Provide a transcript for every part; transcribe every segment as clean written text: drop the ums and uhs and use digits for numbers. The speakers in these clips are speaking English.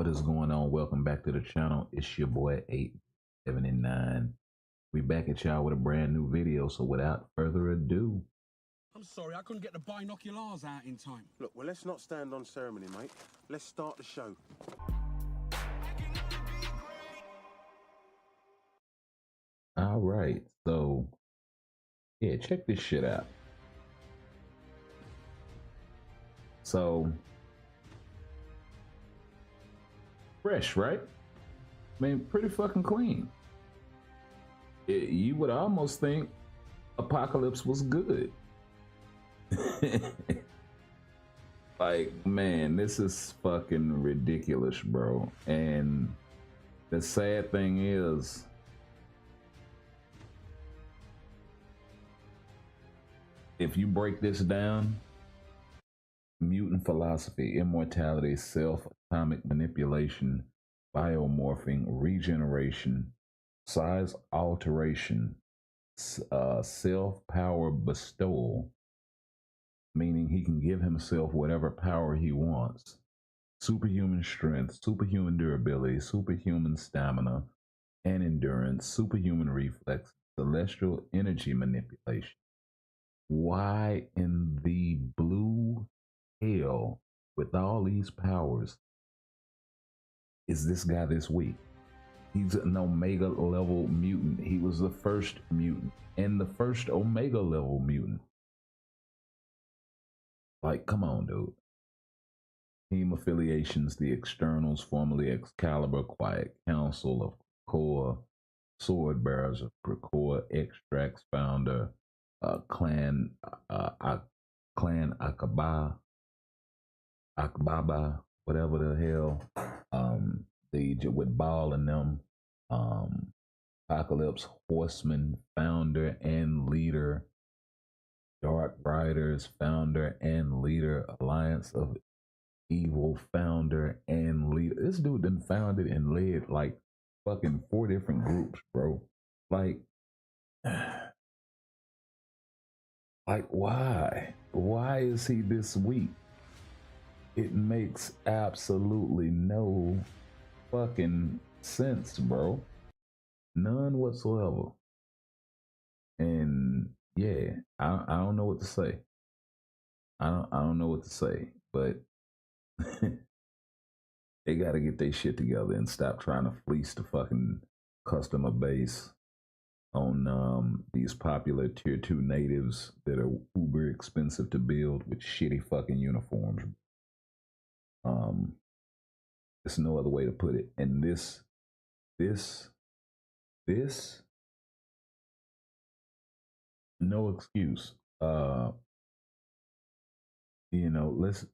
What is going on? Welcome back to the channel. It's your boy 879. We back at y'all with a brand new video. So without further ado, I'm sorry, I couldn't get the binoculars out in time. Look, well, let's not stand on ceremony, mate. Let's start the show. all right. So yeah, check this shit out. So fresh, right? I mean, pretty fucking clean. You would almost think Apocalypse was good. Like, man, this is fucking ridiculous, bro. And the sad thing is, if you break this down, mutant philosophy, immortality, self-atomic manipulation, biomorphing, regeneration, size alteration, self-power bestowal, meaning he can give himself whatever power he wants, superhuman strength, superhuman durability, superhuman stamina and endurance, superhuman reflex, celestial energy manipulation. Why in the blue hell, with all these powers, is this guy this weak? He's an Omega level mutant. He was the first mutant and the first Omega level mutant. Like, come on, dude. Team affiliations, the externals, formerly Excalibur, Quiet Council of Krakoa, Sword Bearers of Krakoa, Extracts founder, Clan Akbaba, whatever the hell, with Ball and them, Apocalypse Horseman, founder and leader, Dark Riders, founder and leader, Alliance of Evil, founder and leader. This dude done founded and led like fucking 4 different groups, bro. Like why? Why is he this weak? It makes absolutely no fucking sense, bro. None whatsoever. And yeah, I don't know what to say. I don't know what to say, but they got to get their shit together and stop trying to fleece the fucking customer base on these popular tier 2 natives that are uber expensive to build with shitty fucking uniforms. There's no other way to put it. And this, no excuse. You know, let's,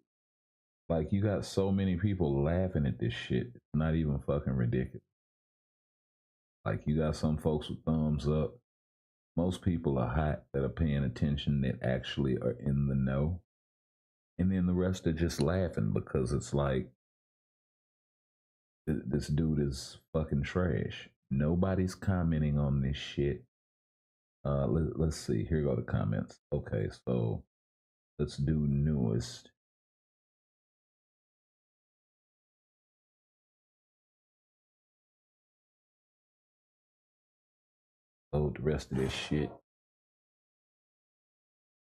like, you got so many people laughing at this shit. It's not even fucking ridiculous. Like, you got some folks with thumbs up. Most people are hot that are paying attention, that actually are in the know. And then the rest are just laughing because it's like, this dude is fucking trash. Nobody's commenting on this shit. Let's see. Here go the comments. Okay, so let's do newest. Oh, the rest of this shit.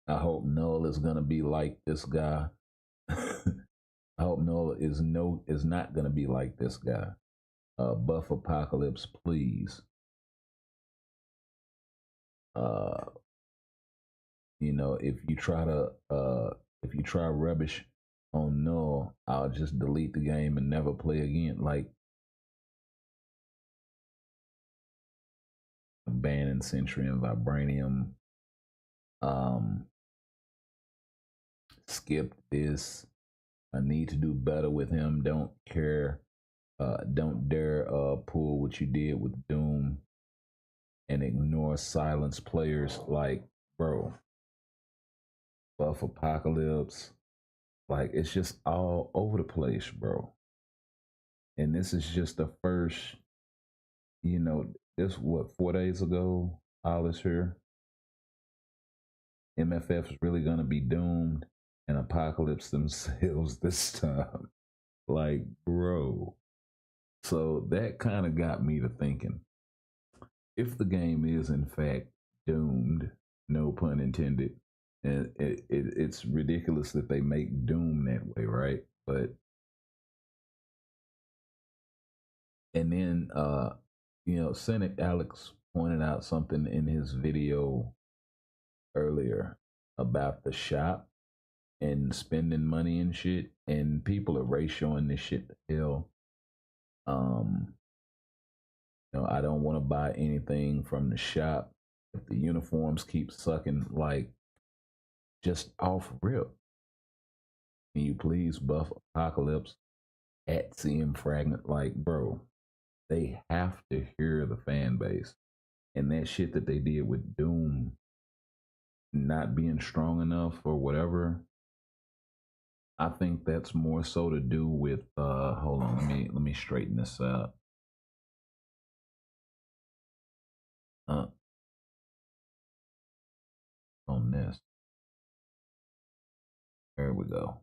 I hope Null is gonna be like this guy. I hope Null is not gonna be like this guy. Buff Apocalypse, please. You know, if you try rubbish on Null, I'll just delete the game and never play again. Like, banning Sentry and Vibranium. Skip this. I need to do better with him. Don't care. Don't dare pull what you did with Doom and ignore silence players. Like, bro, Buff Apocalypse. Like, it's just all over the place, bro. And this is just the first, you know, this, what, 4 days ago, all this here. MFF is really going to be doomed, and Apocalypse themselves this time. Like, bro, So that kind of got me to thinking, if the game is in fact doomed, no pun intended, and it's ridiculous that they make Doom that way, right? But and then Cynic Alex pointed out something in his video earlier about the shop and spending money and shit, and people are ratioing this shit to hell. Um, I don't want to buy anything from the shop if the uniforms keep sucking. Like, just off rip. Can you please buff Apocalypse at CM Fragment? Like, bro, they have to hear the fan base. And that shit that they did with Doom not being strong enough or whatever, I think that's more so to do with hold on, let me straighten this out. On this. There we go.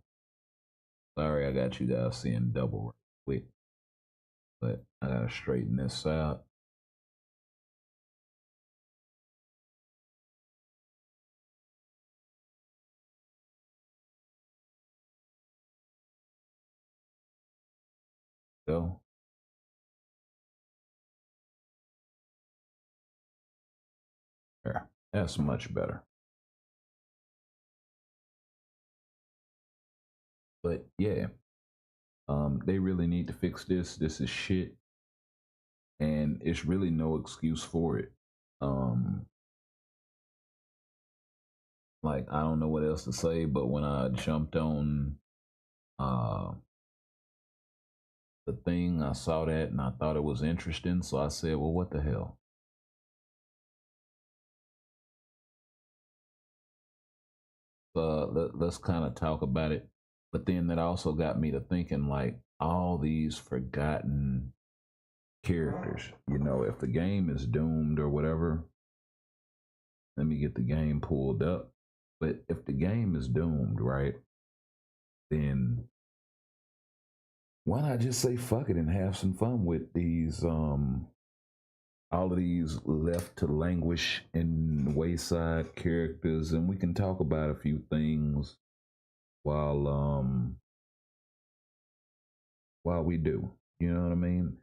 Sorry, I got you guys seeing double right quick, but I gotta straighten this out. Go. There. That's much better. But yeah, they really need to fix this. This is shit, and it's really no excuse for it. Um, like, I don't know what else to say, but when I jumped on uh the thing, I saw that and I thought it was interesting, so I said, well, what the hell? Let's kind of talk about it. But then that also got me to thinking, like, all these forgotten characters. If the game is doomed or whatever, let me get the game pulled up. But if the game is doomed, right, then why not just say fuck it and have some fun with these all of these left to languish in wayside characters, and we can talk about a few things while we do. You know what I mean?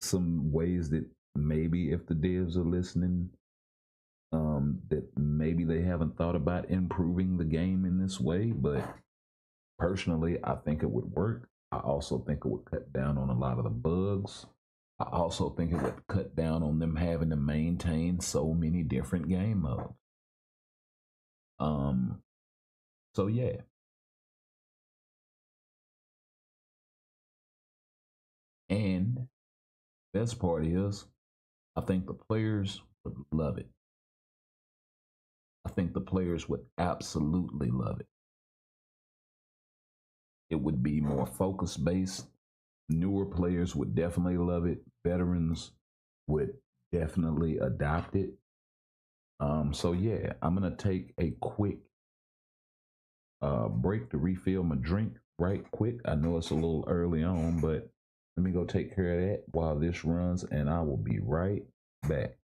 Some ways that maybe if the devs are listening, that maybe they haven't thought about improving the game in this way, but personally, I think it would work. I also think it would cut down on a lot of the bugs. I also think it would cut down on them having to maintain so many different game modes. So yeah. And best part is, I think the players would love it. I think the players would absolutely love it. It would be more focus based. Newer players would definitely love it. Veterans would definitely adopt it. So yeah, I'm gonna take a quick break to refill my drink right quick. I know it's a little early on, but let me go take care of that while this runs, and I will be right back.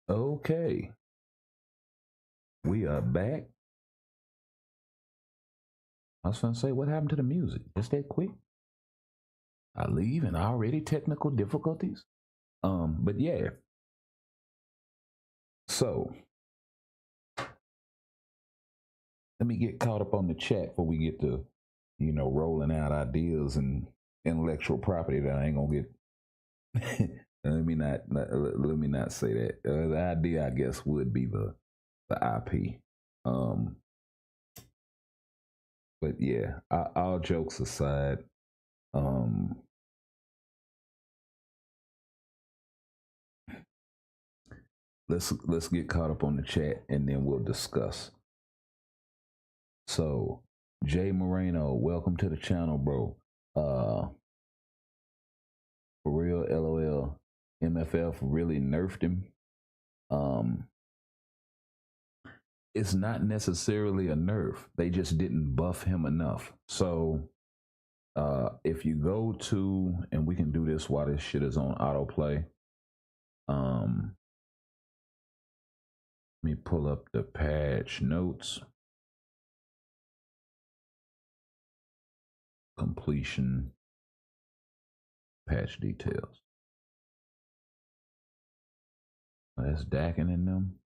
Okay, we are back. I was gonna say, what happened to the music? Just that quick? I leave and already technical difficulties. But yeah. So let me get caught up on the chat before we get to, rolling out ideas and intellectual property that I ain't gonna get. Let me not say that. The idea, I guess, would be the IP. But yeah, all jokes aside, let's get caught up on the chat and then we'll discuss. So, Jay Moreno, welcome to the channel, bro. For real, LOL, MFF really nerfed him. It's not necessarily a nerf. They just didn't buff him enough. So, if you go to, and we can do this while this shit is on autoplay. Let me pull up the patch notes. Completion. Patch details. Oh, that's Dakin in them.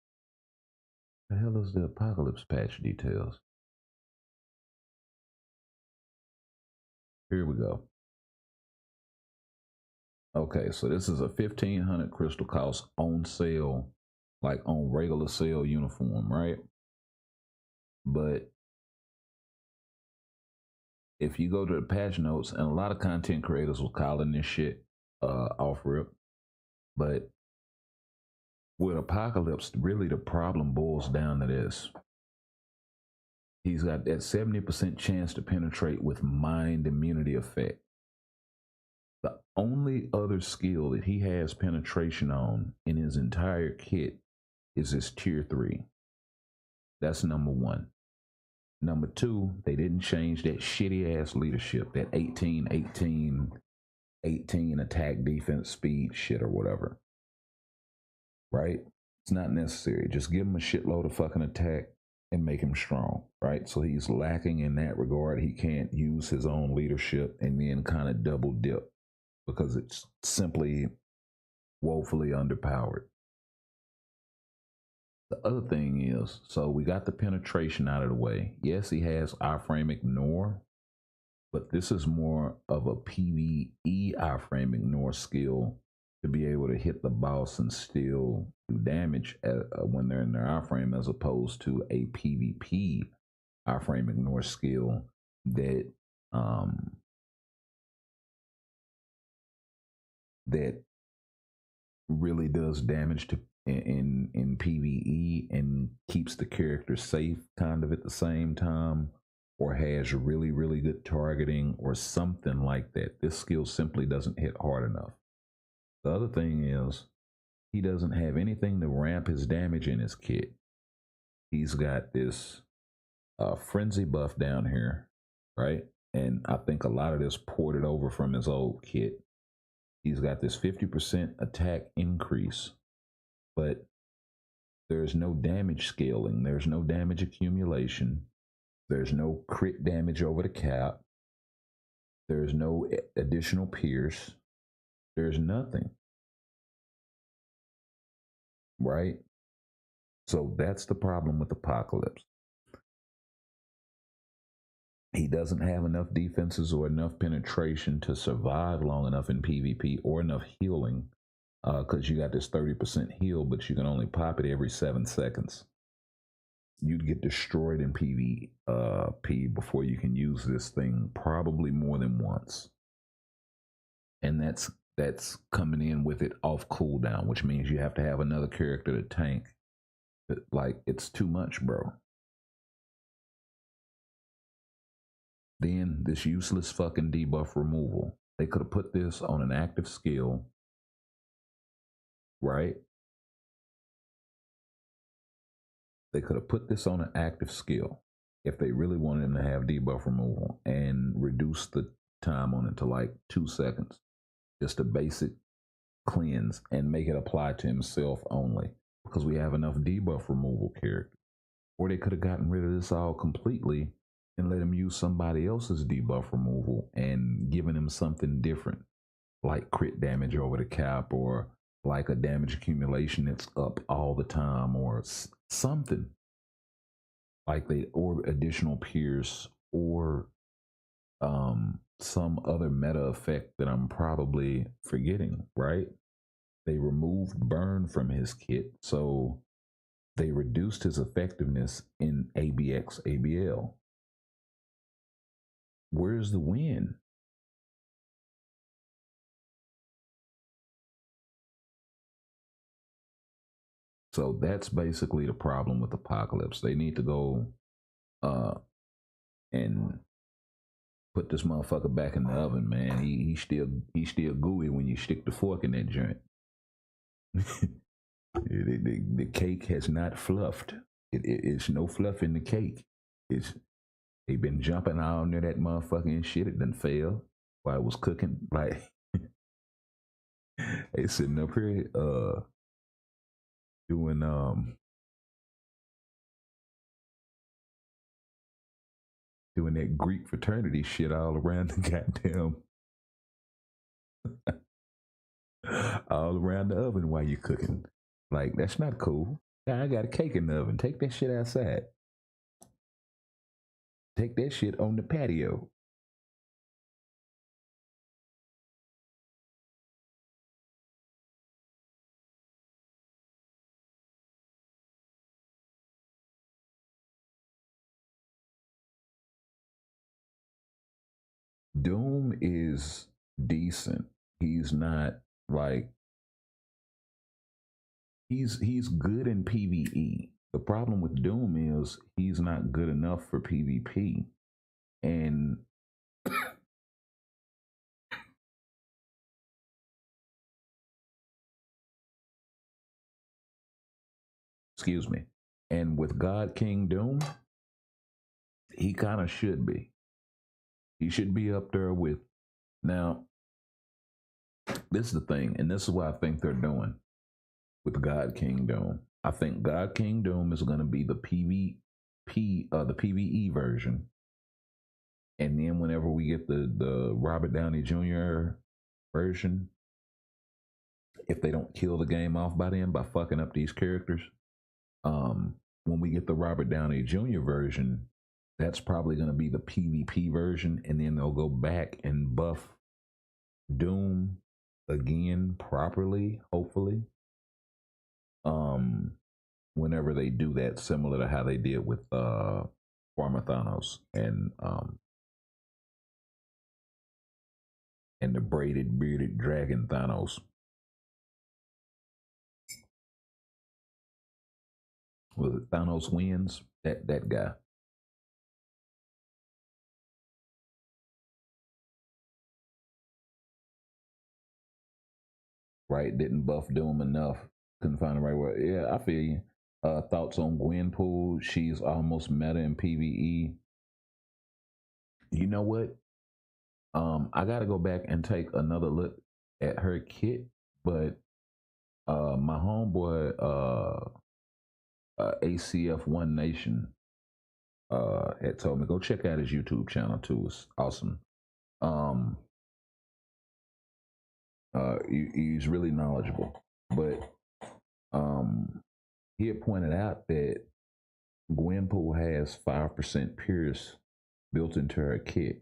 The hell is the apocalypse patch details? Here we go. Okay, so this is a 1,500 crystal cost on sale, like on regular sale uniform, right? But if you go to the patch notes, and a lot of content creators were calling this shit off rip, but with Apocalypse, really the problem boils down to this. He's got that 70% chance to penetrate with mind immunity effect. The only other skill that he has penetration on in his entire kit is his tier 3. That's number one. Number two, they didn't change that shitty ass leadership, that 18 attack, defense, speed shit or whatever. Right? It's not necessary. Just give him a shitload of fucking attack and make him strong, right? So he's lacking in that regard. He can't use his own leadership and then kind of double dip because it's simply woefully underpowered. The other thing is, so we got the penetration out of the way. Yes, he has iframe ignore, but this is more of a PvE iframe ignore skill to be able to hit the boss and still do damage when they're in their iframe, as opposed to a PvP iframe ignore skill that that really does damage to in PvE and keeps the character safe kind of at the same time, or has really, really good targeting or something like that. This skill simply doesn't hit hard enough. The other thing is he doesn't have anything to ramp his damage in his kit. He's got this frenzy buff down here, right? And I think a lot of this ported over from his old kit. He's got this 50% attack increase, but there's no damage scaling. There's no damage accumulation. There's no crit damage over the cap. There's no additional pierce. There's nothing. Right? So that's the problem with Apocalypse. He doesn't have enough defenses or enough penetration to survive long enough in PvP, or enough healing, because you got this 30% heal, but you can only pop it every 7 seconds. You'd get destroyed in PvP before you can use this thing, probably more than once. And that's coming in with it off cooldown, which means you have to have another character to tank. Like, it's too much, bro. Then this useless fucking debuff removal. They could have put this on an active skill, right? They could have put this on an active skill if they really wanted him to have debuff removal, and reduce the time on it to like 2 seconds. Just a basic cleanse and make it apply to himself only. because we have enough debuff removal characters. Or they could have gotten rid of this all completely and let him use somebody else's debuff removal and given him something different, like crit damage over the cap, or like a damage accumulation that's up all the time, or something like they, or additional pierce, or some other meta effect that I'm probably forgetting, right? They removed burn from his kit, so they reduced his effectiveness in ABX ABL. Where's the win? So that's basically the problem with Apocalypse. They need to go and put this motherfucker back in the oven, man. He's still gooey when you stick the fork in that joint. The cake has not fluffed. It's no fluff in the cake. They been jumping all near that motherfucking shit. It done fail while it was cooking. Like they sitting up here doing doing that Greek fraternity shit all around the goddamn all around the oven while you're cooking. Like, that's not cool. Now I got a cake in the oven. Take that shit outside. Take that shit on the patio. Doom is decent. He's not like he's good in PvE. The problem with Doom is he's not good enough for PvP. And excuse me. And with God King Doom, he kind of should be. He should be up there with. Now, this is the thing, and this is what I think they're doing with God King Doom. I think God King Doom is going to be the the PvE version, and then whenever we get the Robert Downey Jr. version, if they don't kill the game off by then by fucking up these characters, when we get the Robert Downey Jr. version, that's probably going to be the PvP version, and then they'll go back and buff Doom again properly, hopefully. Whenever they do that, similar to how they did with Pharma Thanos and the braided bearded dragon Thanos. Was it Thanos wins? That guy. Right? Didn't buff Doom enough. Couldn't find the right word. Yeah, I feel you. Thoughts on Gwenpool? She's almost meta in PvE. You know what? I gotta go back and take another look at her kit, but my homeboy ACF One Nation had told me go check out his YouTube channel too. It's awesome. He's really knowledgeable, but he had pointed out that Gwenpool has 5% Pierce built into her kit,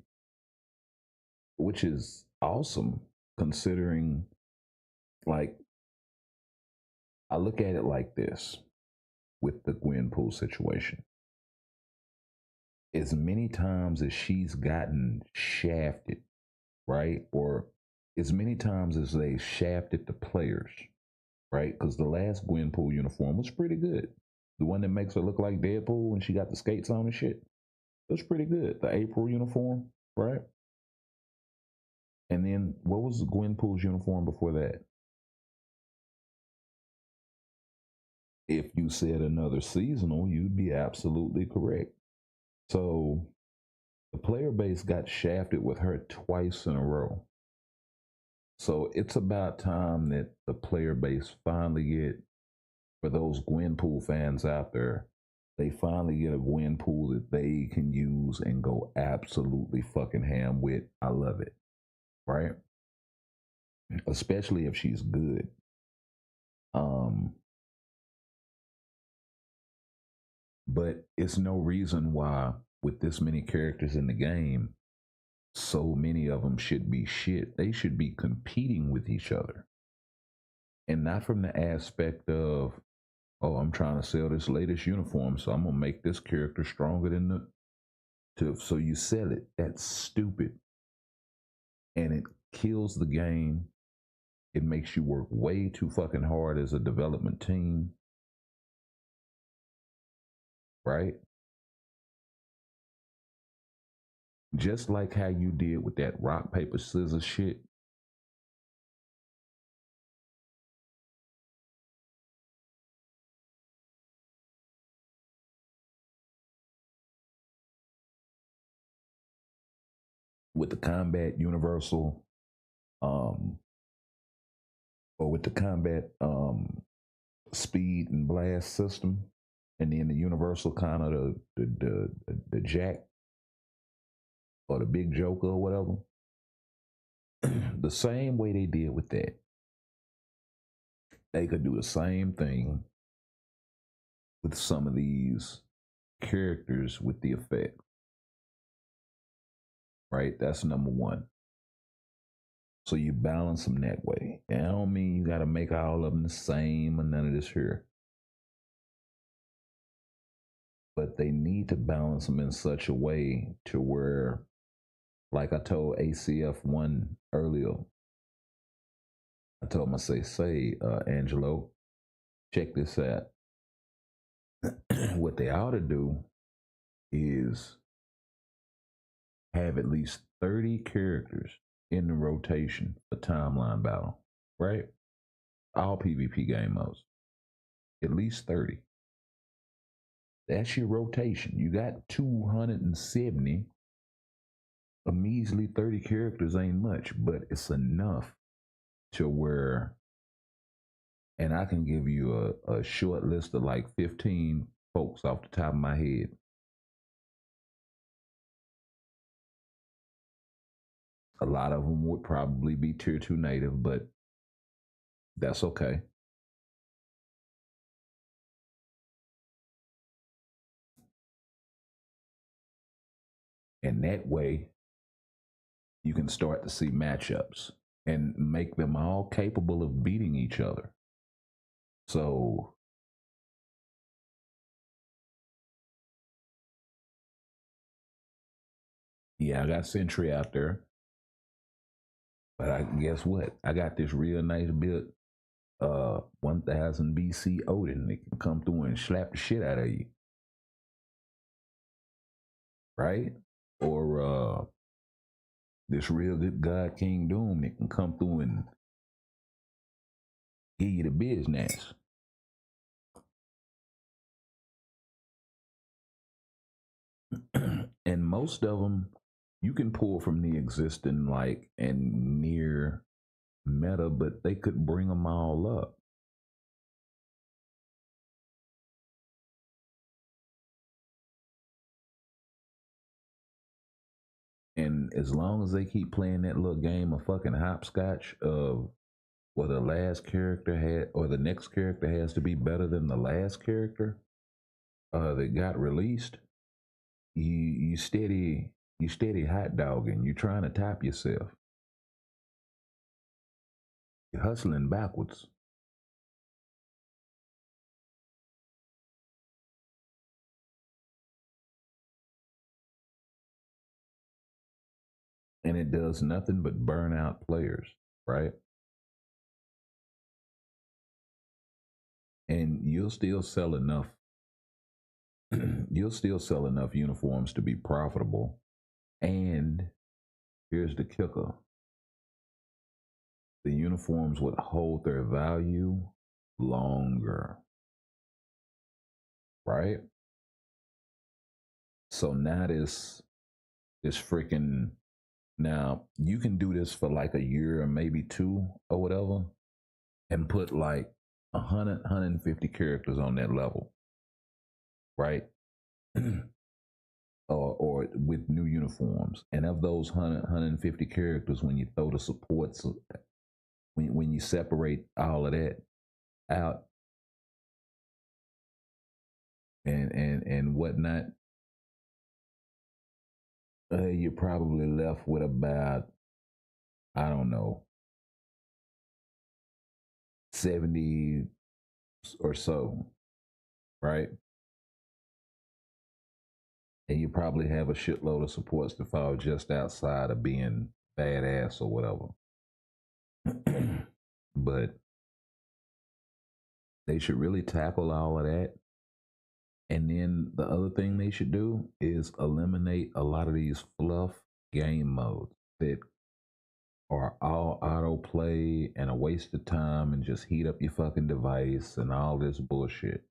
which is awesome considering, like, I look at it like this with the Gwenpool situation. As many times as she's gotten shafted, right? Or as many times as they shafted the players, right? Because the last Gwenpool uniform was pretty good. The one that makes her look like Deadpool when she got the skates on and shit. It was pretty good. The April uniform, right? And then what was Gwenpool's uniform before that? If you said another seasonal, you'd be absolutely correct. So the player base got shafted with her twice in a row. So it's about time that the player base finally get for those Gwenpool fans out there, they finally get a Gwenpool that they can use and go absolutely fucking ham with. I love it, right? Especially if she's good. But it's no reason why, with this many characters in the game, so many of them should be shit. They should be competing with each other. And not from the aspect of, oh, I'm trying to sell this latest uniform, so I'm gonna make this character stronger than so you sell it. That's stupid. And it kills the game. It makes you work way too fucking hard as a development team. Right? Just like how you did with that rock, paper, scissors shit. With the combat universal, or with the combat speed and blast system, and then the universal kind of the jack or the big joker or whatever. The same way they did with that, they could do the same thing with some of these characters with the effect. Right? That's number one. So you balance them that way. And I don't mean you got to make all of them the same and none of this here. But they need to balance them in such a way to where, like I told ACF1 earlier, I told him, I say, Angelo, check this out. What they ought to do is have at least 30 characters in the rotation for timeline battle, right? All PvP game modes. At least 30. That's your rotation. You got 270. A measly 30 characters ain't much, but it's enough to where, and I can give you a short list of like 15 folks off the top of my head. A lot of them would probably be tier 2 native, but that's okay. And that way, you can start to see matchups and make them all capable of beating each other. So, yeah, I got Sentry out there. But I guess what? I got this real nice built 1000 BC Odin that can come through and slap the shit out of you. Right? Or this real good God King Doom that can come through and give you the business. And most of them you can pull from the existing like and near meta, but they could bring them all up. And as long as they keep playing that little game of fucking hopscotch of well, the last character had, or the next character has to be better than the last character that got released, you steady hot dogging. You're trying to top yourself. You're hustling backwards. And it does nothing but burn out players, right? And you'll still sell enough. You'll still sell enough uniforms to be profitable. And here's the kicker. The uniforms would hold their value longer. Right? So now this freaking, now you can do this for like a year or maybe two or whatever and put like 150 characters on that level, right? or with new uniforms. And of those 150 characters, when you throw the supports, when you separate all of that out and whatnot, you're probably left with about, I don't know, 70 or so, right? And you probably have a shitload of supports to fall just outside of being badass or whatever. But they should really tackle all of that. And then the other thing they should do is eliminate a lot of these fluff game modes that are all autoplay and a waste of time and just heat up your fucking device and all this bullshit.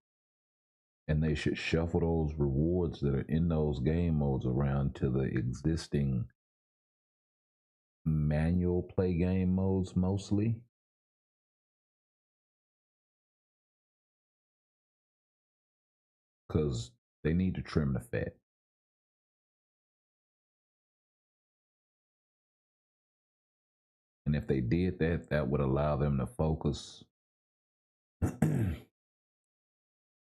And they should shuffle those rewards that are in those game modes around to the existing manual play game modes mostly. Because they need to trim the fat. And if they did that, that would allow them to focus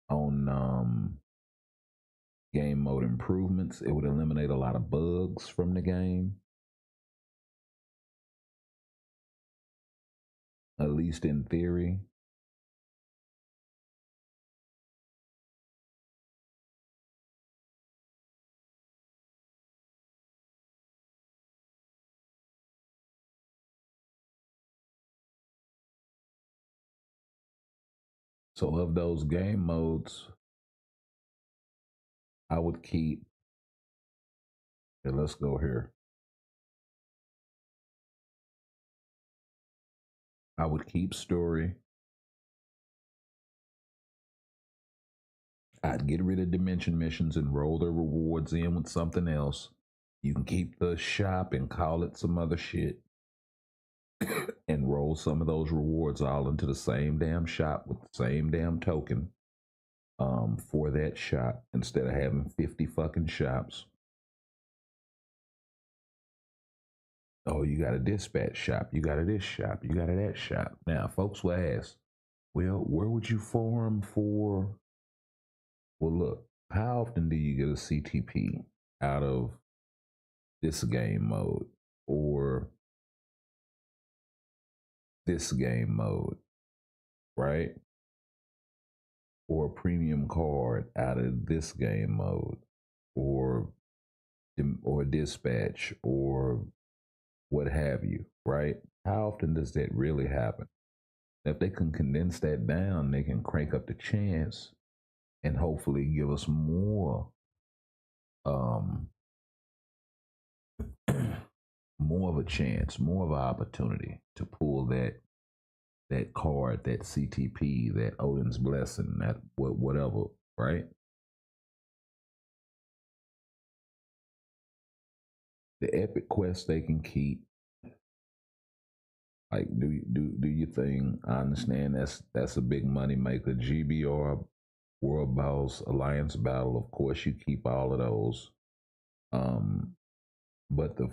on game mode improvements. It would eliminate a lot of bugs from the game, at least in theory. So of those game modes, I would keep, okay, let's go here. I would keep story. I'd get rid of dimension missions and roll the rewards in with something else. You can keep the shop and call it some other shit and roll some of those rewards all into the same damn shop with the same damn token for that shop instead of having 50 fucking shops. Oh, you got a dispatch shop, you got a this shop, you got a that shop. Now, folks will ask, well, where would you farm for? Well, look, how often do you get a CTP out of this game mode or this game mode, right? Or a premium card out of this game mode, or dispatch, or what have you, right? How often does that really happen? If they can condense that down, they can crank up the chance and hopefully give us more more of a chance, more of an opportunity to pull that card, that CTP, that Odin's blessing, that whatever, right? The epic quest they can keep. Like do your thing. I understand that's a big money maker. GBR, World Boss, Alliance Battle, of course you keep all of those. But the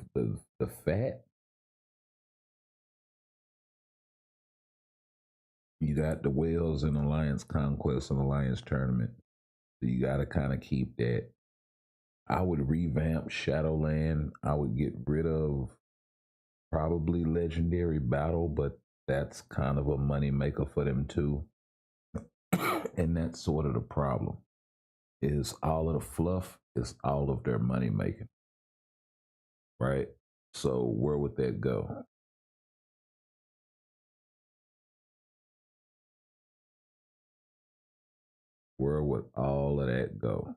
fat, you got the whales in Alliance Conquest and Alliance Tournament. So you gotta kind of keep that. I would revamp Shadowland. I would get rid of probably Legendary Battle, but that's kind of a money maker for them too. And that's sort of the problem. Is all of the fluff is all of their money making. Right? So where would that go? Where would all of that go?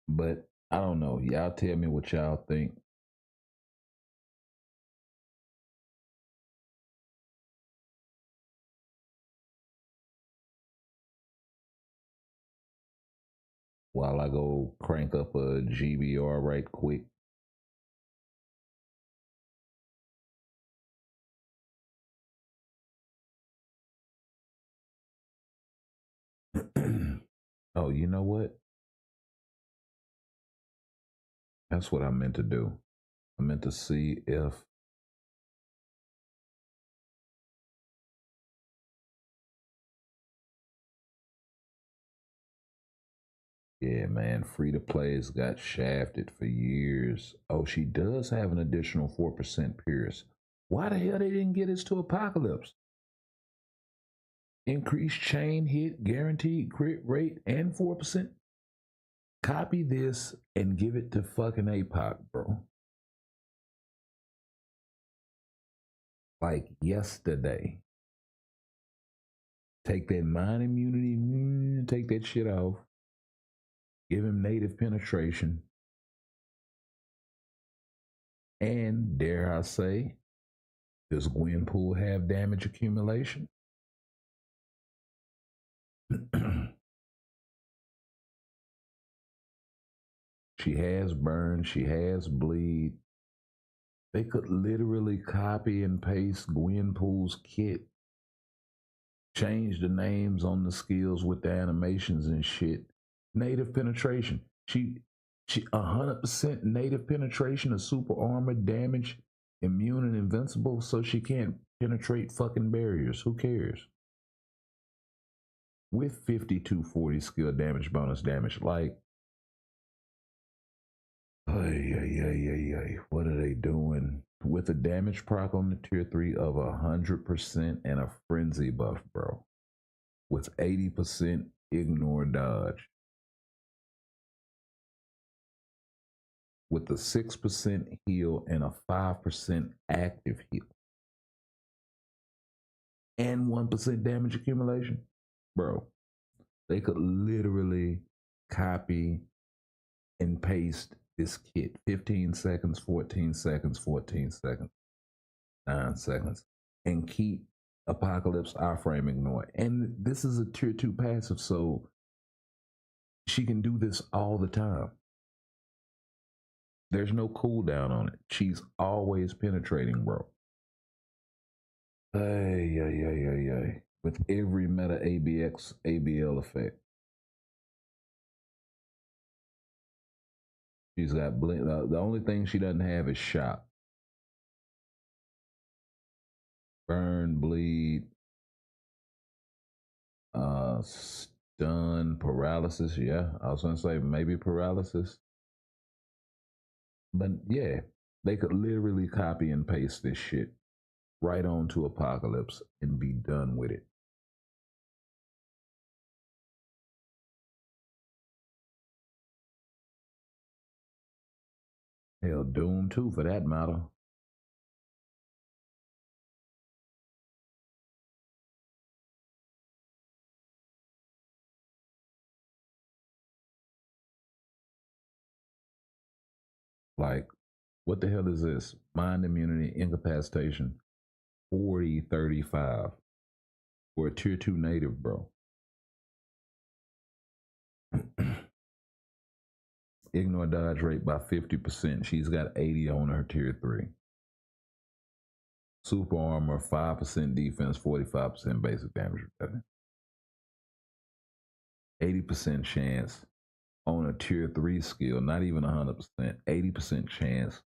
But I don't know. Y'all tell me what y'all think. while I go crank up a GBR right quick. Oh, you know what? That's what I meant to do. I meant to see if yeah, man, free to plays got shafted for years. Oh, she does have an additional 4% Pierce. Why the hell they didn't get us to Apocalypse? Increased chain hit, guaranteed crit rate, and 4%. Copy this and give it to fucking APOC, bro. Like yesterday. Take that mind immunity, take that shit off. Give him native penetration. And dare I say, does Gwenpool have damage accumulation? She has burn, she has bleed. They could literally copy and paste Gwenpool's kit, change the names on the skills with the animations and shit. Native penetration. She 100% native penetration of super armor, damage, immune and invincible, so she can't penetrate fucking barriers. Who cares? With 5240 skill damage bonus damage, like, what are they doing? With a damage proc on the tier 3 of 100% and a frenzy buff, bro. With 80% ignore dodge. With a 6% heal and a 5% active heal. And 1% damage accumulation. Bro, they could literally copy and paste this kit. 15 seconds, 14 seconds, 14 seconds, 9 seconds. And keep Apocalypse iframe ignore. And this is a tier 2 passive, so she can do this all the time. There's no cooldown on it. She's always penetrating, bro. With every meta ABX, ABL effect. She's got blink. The only thing she doesn't have is shock. Burn, bleed, stun, paralysis. Yeah, I was gonna say maybe paralysis. But yeah, they could literally copy and paste this shit right onto Apocalypse and be done with it. Hell, Doom too, for that matter. Like, what the hell is this? Mind immunity, incapacitation, 40, 35 for a tier 2 native, bro. Ignore dodge rate by 50%. She's got 80 on her tier 3. Super armor, 5% defense, 45% basic damage reduction. 80% chance on a tier 3 skill, not even 100%, 80% chance.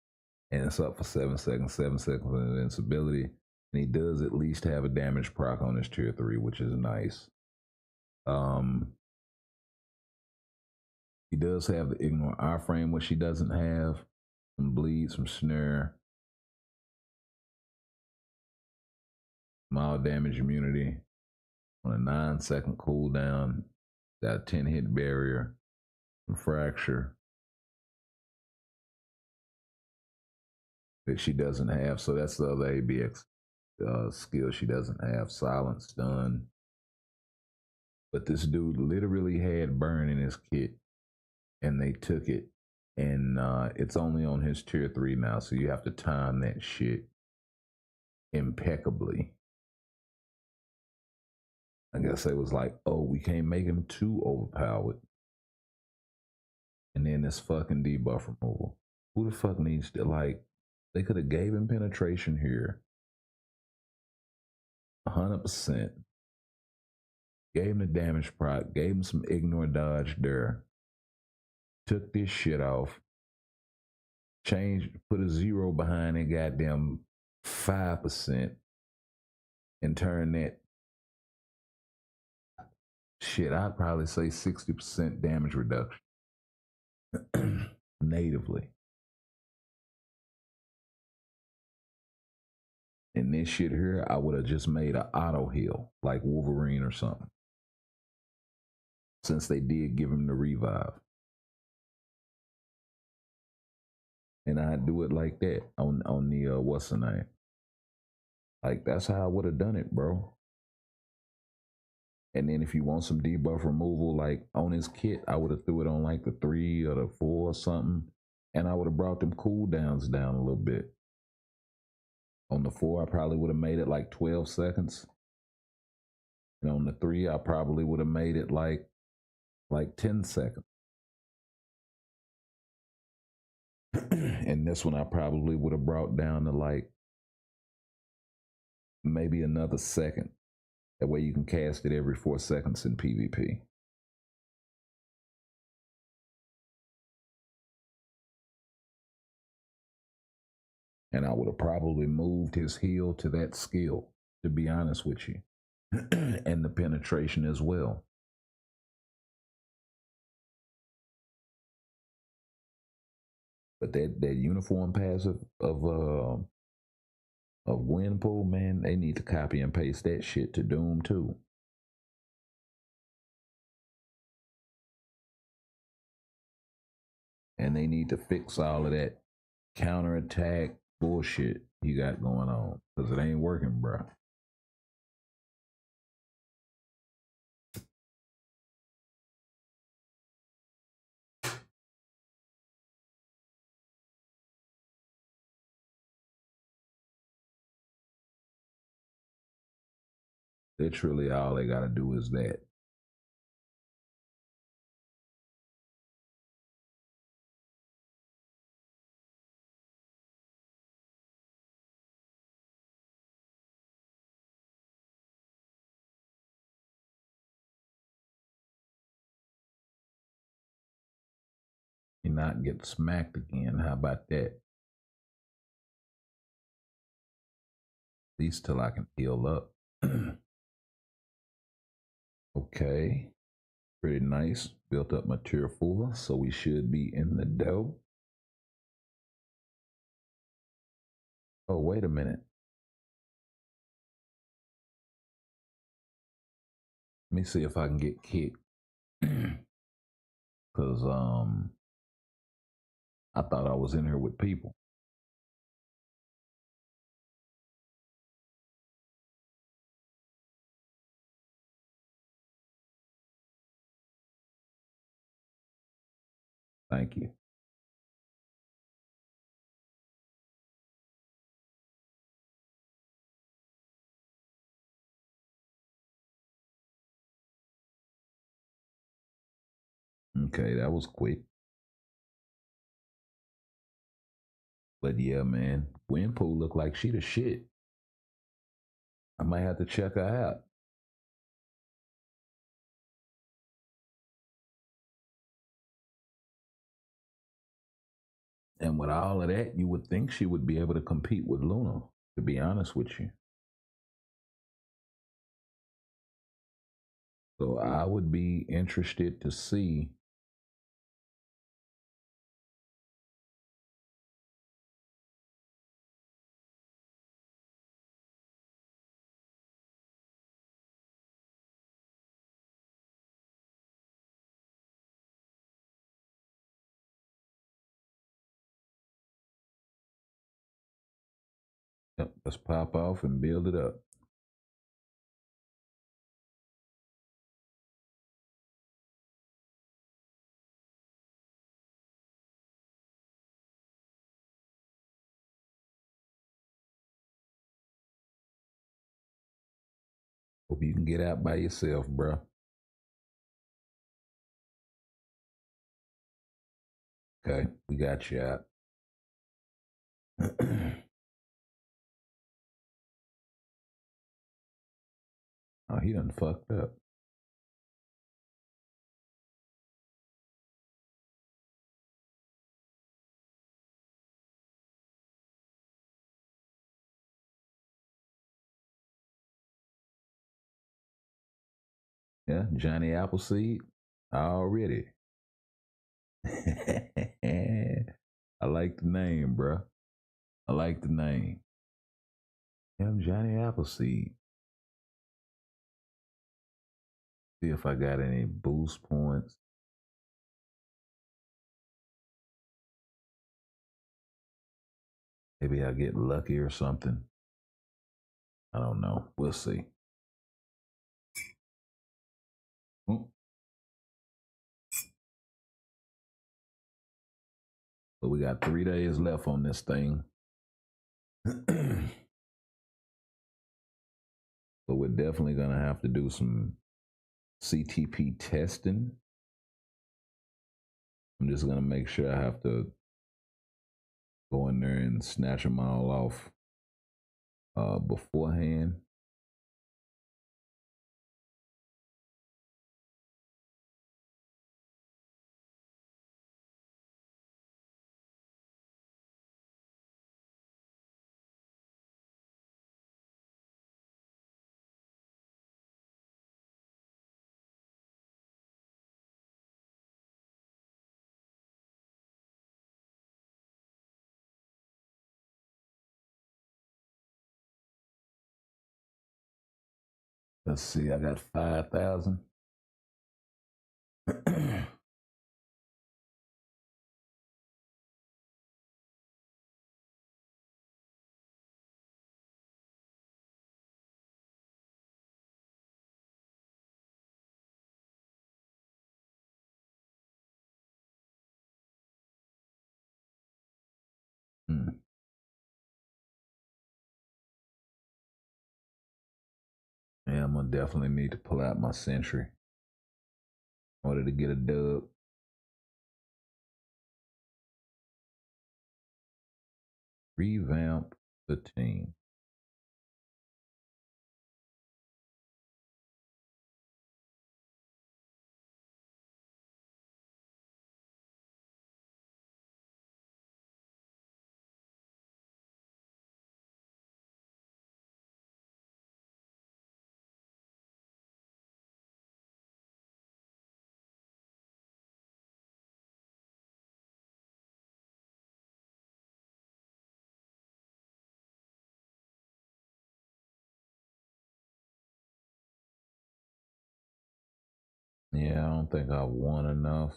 And it's up for 7 seconds, 7 seconds of invincibility. And he does at least have a damage proc on his tier 3, which is nice. He does have the ignore iframe, which she doesn't have. Some bleed, some snare. Mild damage immunity on a 9-second cooldown. Got a 10 hit barrier. Some fracture that she doesn't have. So that's the other ABX skill she doesn't have. Silent stun. But this dude literally had burn in his kit, and they took it, and it's only on his tier 3 now, so you have to time that shit impeccably. I guess it was like, oh, we can't make him too overpowered. And then this fucking debuff removal. Who the fuck needs to, like, they could have gave him penetration here 100%. Gave him the damage proc, gave him some ignore dodge there. Took this shit off. Changed, put a 0 behind it, goddamn 5%. And turn that shit, I'd probably say 60% damage reduction. Natively. And this shit here, I would have just made an auto heal, like Wolverine or something. Since they did give him the revive. And I'd do it like that on the, what's the name? Like, that's how I would have done it, bro. And then if you want some debuff removal, like on his kit, I would have threw it on like the 3 or the 4 or something. And I would have brought them cooldowns down a little bit. On the 4, I probably would have made it like 12 seconds. And on the 3, I probably would have made it like 10 seconds. And this one I probably would have brought down to like maybe another second. That way you can cast it every 4 seconds in PvP. And I would have probably moved his heal to that skill, to be honest with you. And the penetration as well. But that uniform passive of Gwenpool, man, they need to copy and paste that shit to Doom too. And they need to fix all of that counterattack bullshit you got going on, because it ain't working, bro. Literally all they gotta do is that. And not get smacked again. How about that? At least till I can heal up. Okay. Pretty nice. Built up my tier 4, so we should be in the dough. Oh, wait a minute. Let me see if I can get kicked. Cause I thought I was in here with people. Thank you. Okay, that was quick. But yeah, man, Gwenpool look like she the shit. I might have to check her out. And with all of that, you would think she would be able to compete with Luna, to be honest with you. So I would be interested to see Yep, let's pop off and build it up. Hope you can get out by yourself, bro. Okay, we got chat. Oh, he done fucked up. Yeah, Johnny Appleseed already. I like the name, bruh. I like the name. Yeah, Johnny Appleseed. See if I got any boost points. Maybe I'll get lucky or something. I don't know. We'll see. But we got 3 days left on this thing. But we're definitely going to have to do some CTP testing. I'm just going to make sure I have to go in there and snatch them all off beforehand. Let's see, I got 5,000. Yeah, I'm gonna definitely need to pull out my Century in order to get a dub. Revamp the team. Yeah, I don't think I won enough.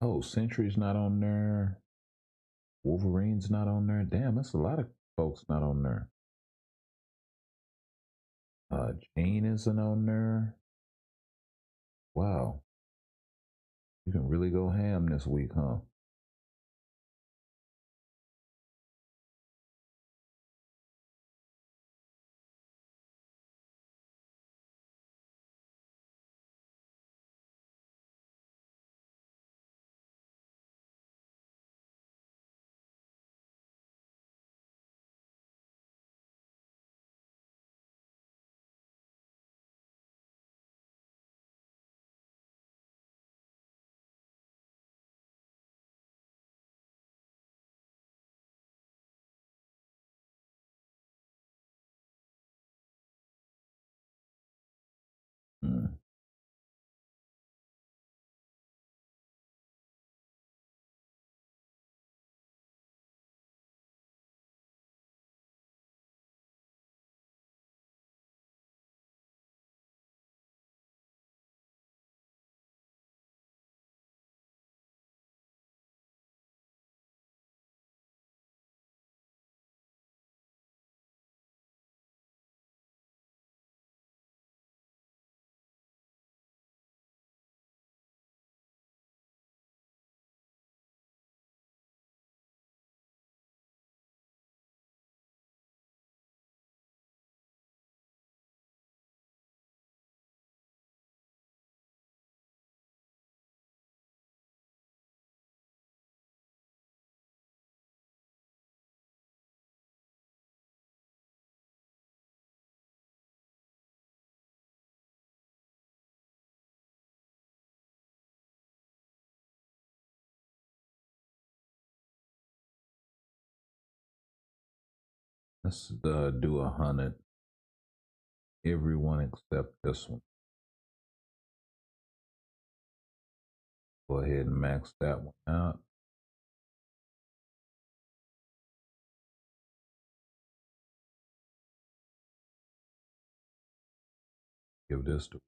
Oh, Century's not on there. Wolverine's not on there. Damn, that's a lot of folks not on there. Jane isn't on there. Wow. You can really go ham this week, huh? Let's do 100. Everyone except this one. Go ahead and max that one out. Give this to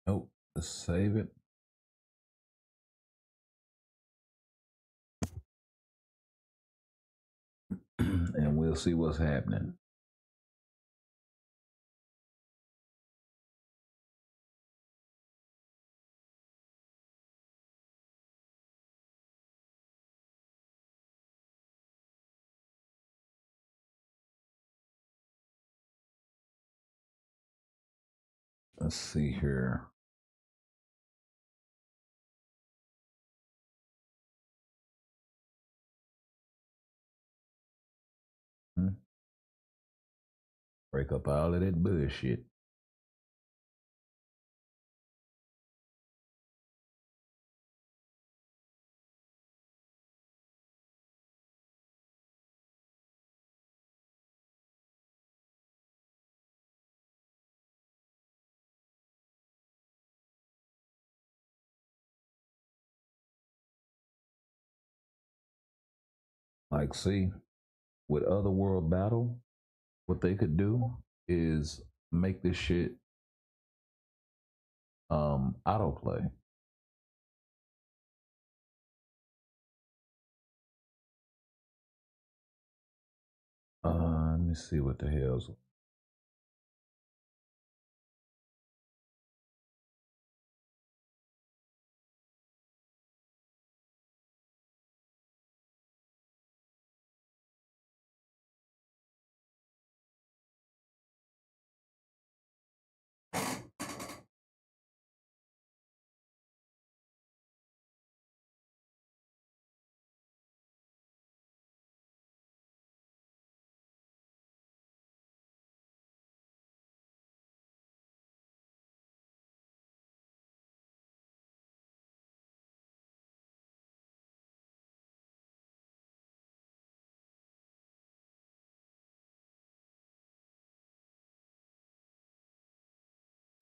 nope. Let's save it. And we'll see what's happening. Let's see here. Break up all of that bullshit. Like, see, with Other World Battle, what they could do is make this shit autoplay. Let me see what the hell's.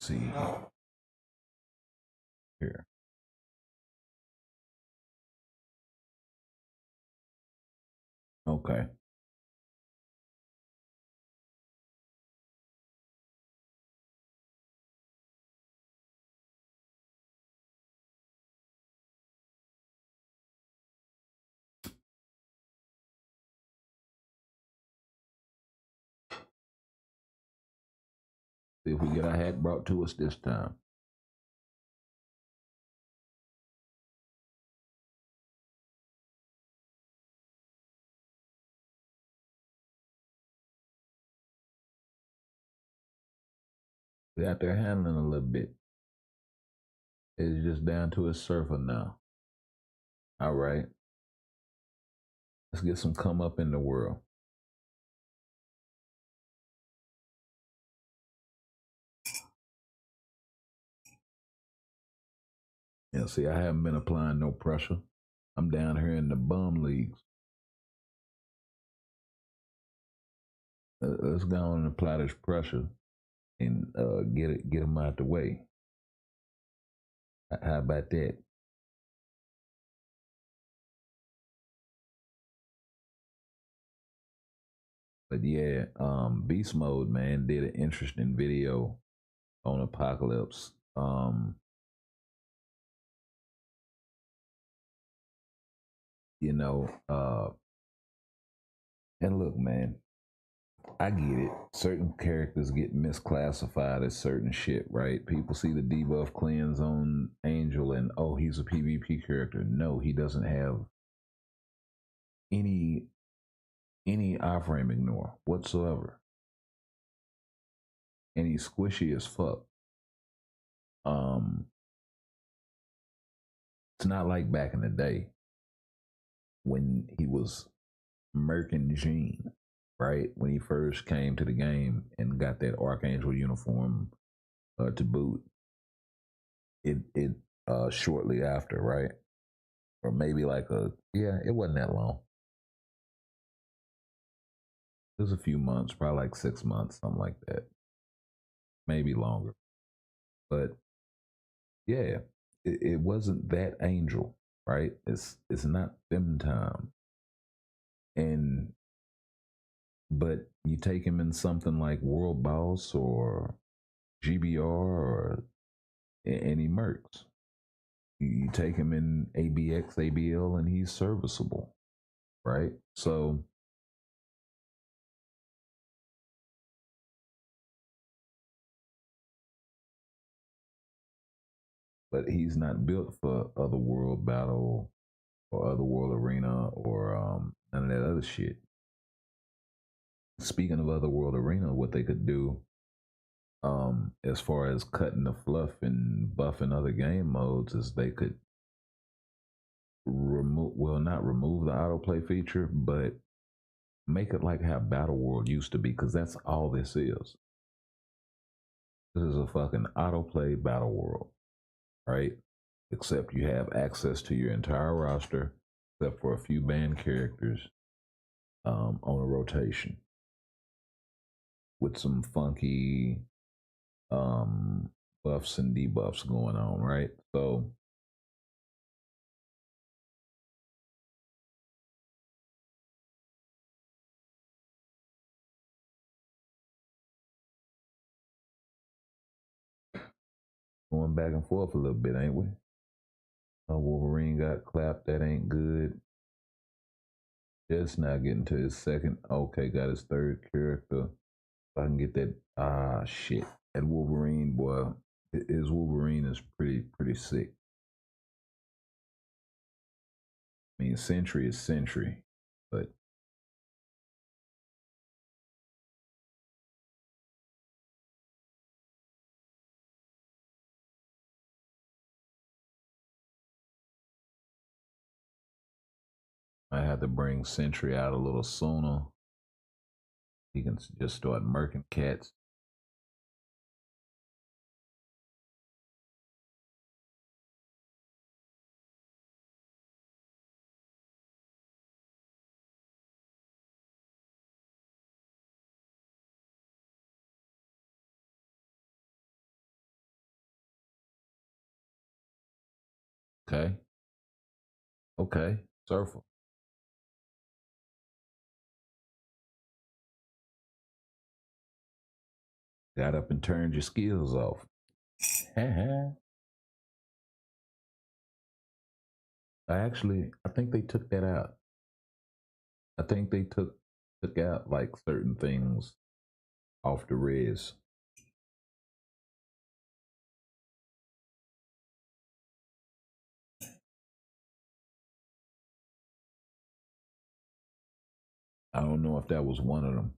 See here. Okay. See if we get our hat brought to us this time. We out there handling a little bit. It's just down to a surfer now. All right. Let's get some come up in the world. Yeah, see, I haven't been applying no pressure. I'm down here in the bum leagues. Let's go on and apply this pressure and get them out the way. How about that? But yeah, Beast Mode, man, did an interesting video on Apocalypse. You know, and look, man, I get it. Certain characters get misclassified as certain shit, right? People see the debuff cleanse on Angel and, oh, he's a PvP character. No, he doesn't have any any iframe ignore whatsoever. And he's squishy as fuck. It's not like back in the day when he was Merkin Gene, right? When he first came to the game and got that Archangel uniform to boot. It shortly after, right? Or maybe like it wasn't that long. It was a few months, probably like 6 months, something like that. Maybe longer. But yeah, it wasn't that angel, right? It's not them time. And but you take him in something like World Boss or GBR and he murks. You take him in ABX, ABL, and he's serviceable, right? So but he's not built for Otherworld Battle or Otherworld Arena or none of that other shit. Speaking of Otherworld Arena, what they could do as far as cutting the fluff and buffing other game modes is they could not remove the autoplay feature, but make it like how Battle World used to be, because that's all this is. This is a fucking autoplay Battle World, right? Except you have access to your entire roster, except for a few banned characters on a rotation with some funky buffs and debuffs going on, right? So going back and forth a little bit, ain't we? Wolverine got clapped. That ain't good. Just now getting to his second. Okay, got his third character. If I can get that. Shit. That Wolverine, boy. His Wolverine is pretty sick. I mean, Sentry is Sentry, but I have to bring Sentry out a little sooner. He can just start murking cats. Okay. Okay. Surfer. Got up and turned your skills off. I think they took that out. I think they took out like certain things off the res. I don't know if that was one of them.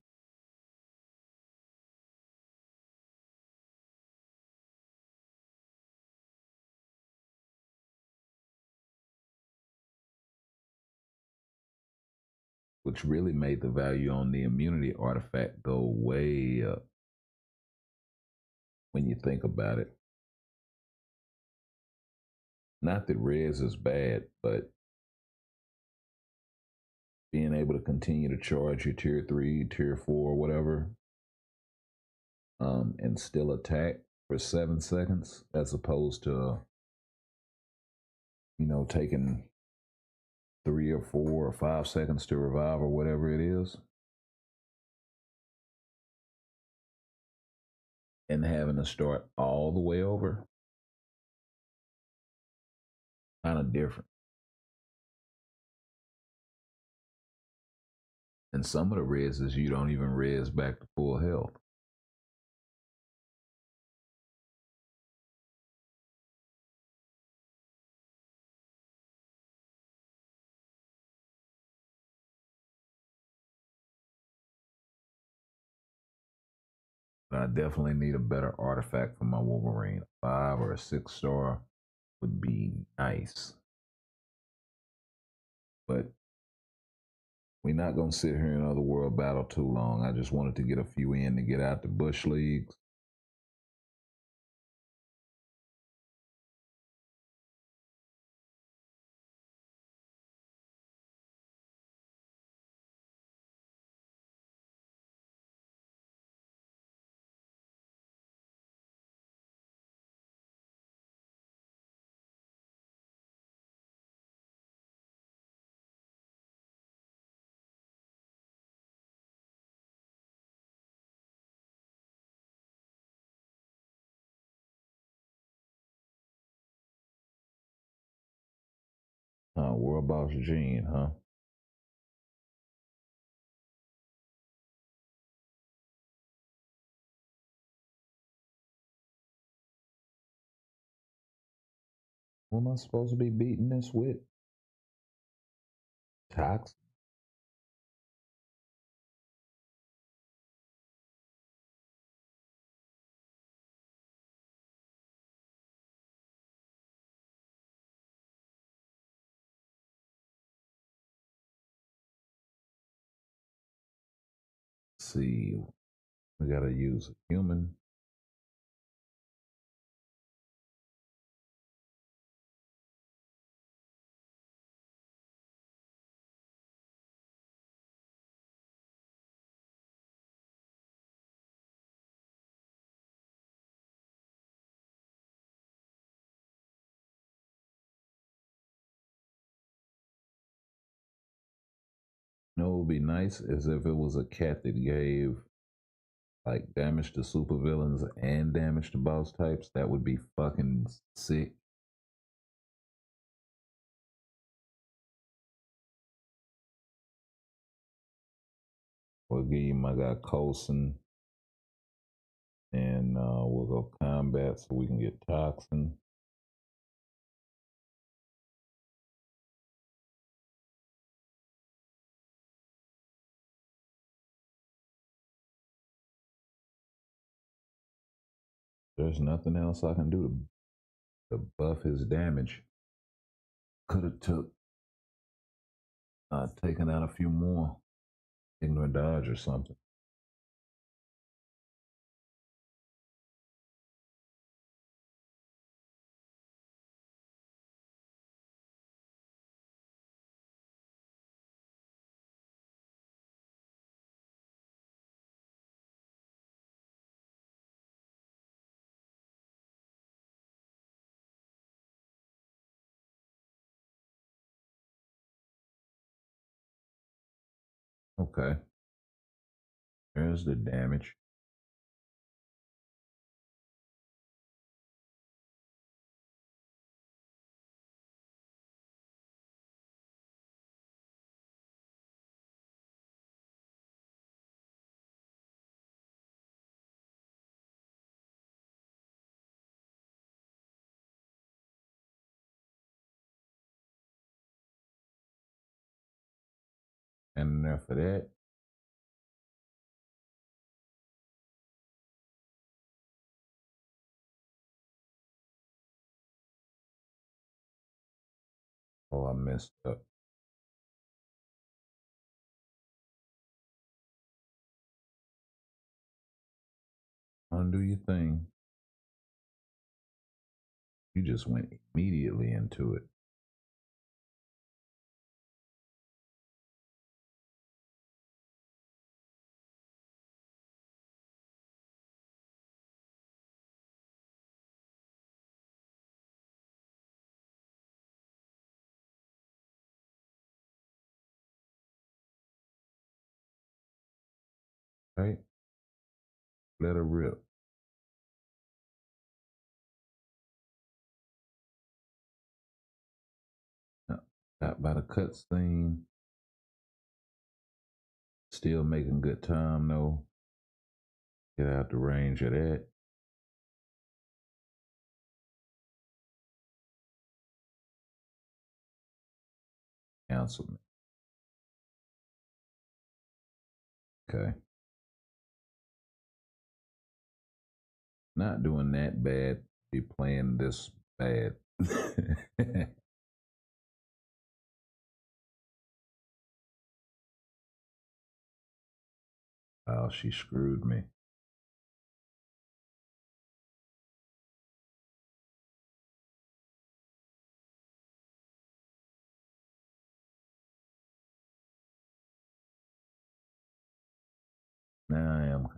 Which really made the value on the immunity artifact go way up when you think about it. Not that res is bad, but being able to continue to charge your tier 3, tier 4, whatever, and still attack for 7 seconds as opposed to, taking 3 or 4 or 5 seconds to revive or whatever it is, and having to start all the way over. Kind of different. And some of the reses you don't even res back to full health. I definitely need a better artifact for my Wolverine. 5 or a 6-star would be nice. But we're not going to sit here in another world battle too long. I just wanted to get a few in to get out the Bush Leagues. World Boss Gene, huh? What am I supposed to be beating this with? Tox? See, we gotta use a human. You know, it would be nice as if it was a cat that gave like damage to supervillains and damage to boss types. That would be fucking sick. We'll give him, I got Coulson, and we'll go combat so we can get Toxin. There's nothing else I can do to buff his damage. Could have took taken out a few more ignorant dodge or something. Okay, there's the damage. And enough for that. Oh, I messed up. Undo your thing. You just went immediately into it. Right? Let her rip. Got by the cutscene. Still making good time though. Get out the range of that. Cancel me. Okay. Not doing that bad. Be playing this bad. Oh, she screwed me. Now I am.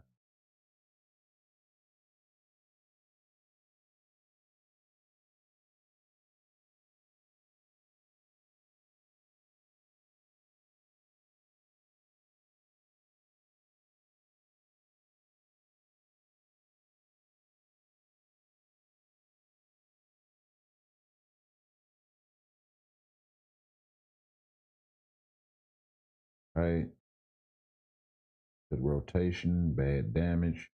Right. Good rotation, bad damage.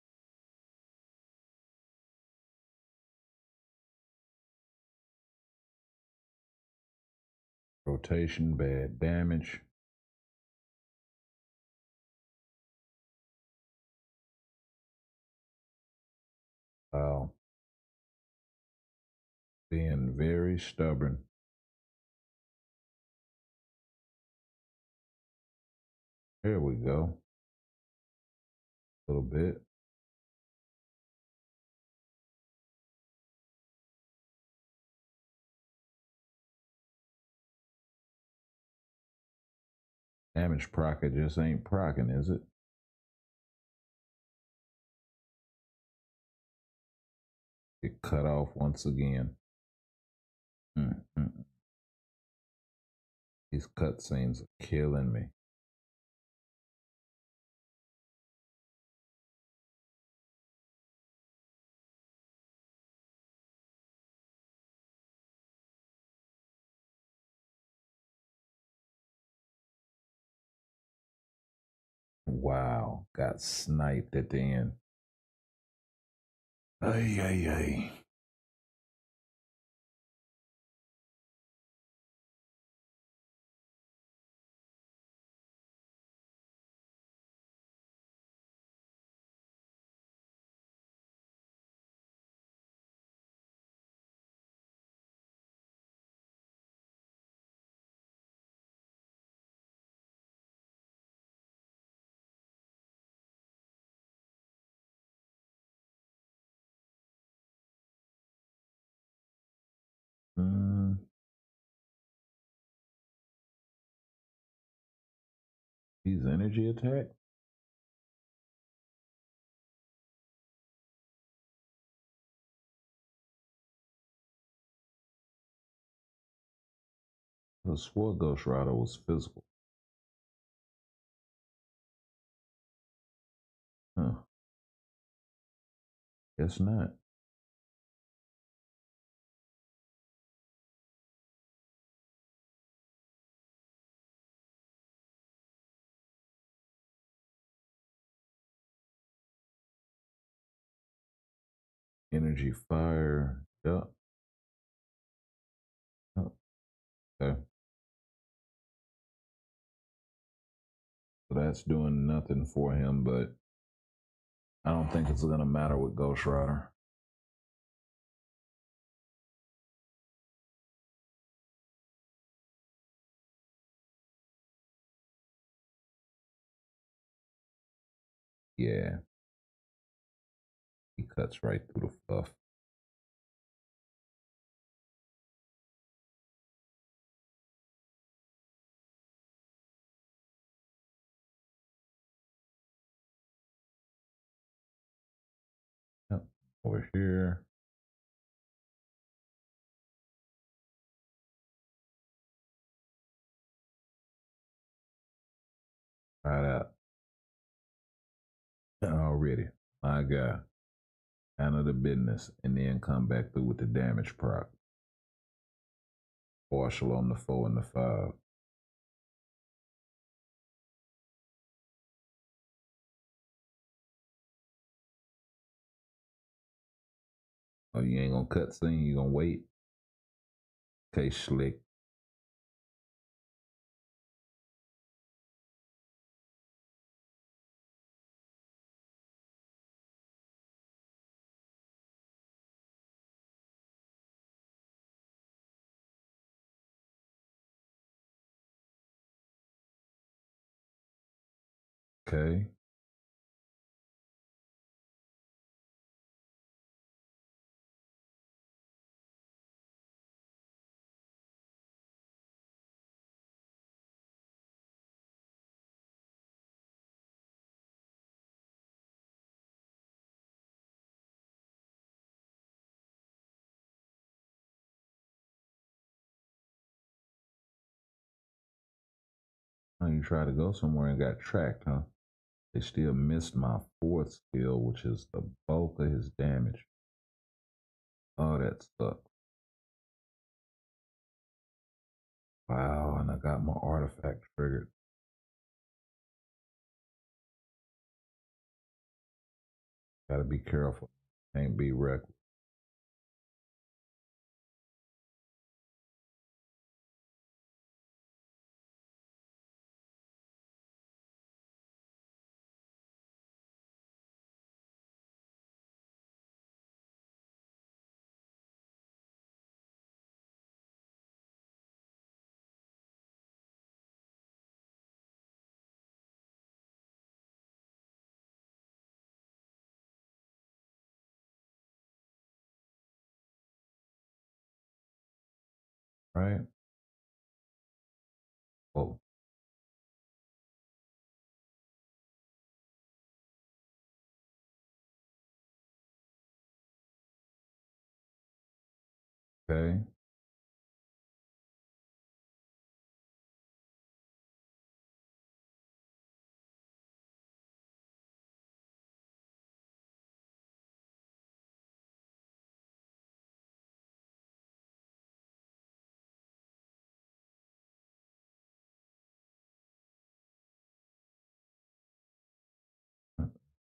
Rotation, bad damage. Wow. Being very stubborn. There we go. A little bit. Damage proc, it just ain't procking, is it? Get cut off once again. Mm-mm. These cutscenes are killing me. Wow, got sniped at the end. Ay, ay, ay. Mm, he's energy attack? The swore Ghost Rider was physical. Huh. Guess not. Energy fire. Yep. Yep. Okay. So that's doing nothing for him, but I don't think it's gonna matter with Ghost Rider. Yeah. He cuts right through the fluff. Yep. Over here. Right out. Already. My God. Handle the business and then come back through with the damage proc. Partial on the 4 and the 5. Oh, you ain't gonna cut scene, you gonna wait? Okay, slick. Okay. Oh, you tried to go somewhere and got tracked, huh? They still missed my fourth skill, which is the bulk of his damage. Oh, that sucks. Wow, and I got my artifact triggered. Gotta be careful. Can't be reckless. Right? Oh, okay.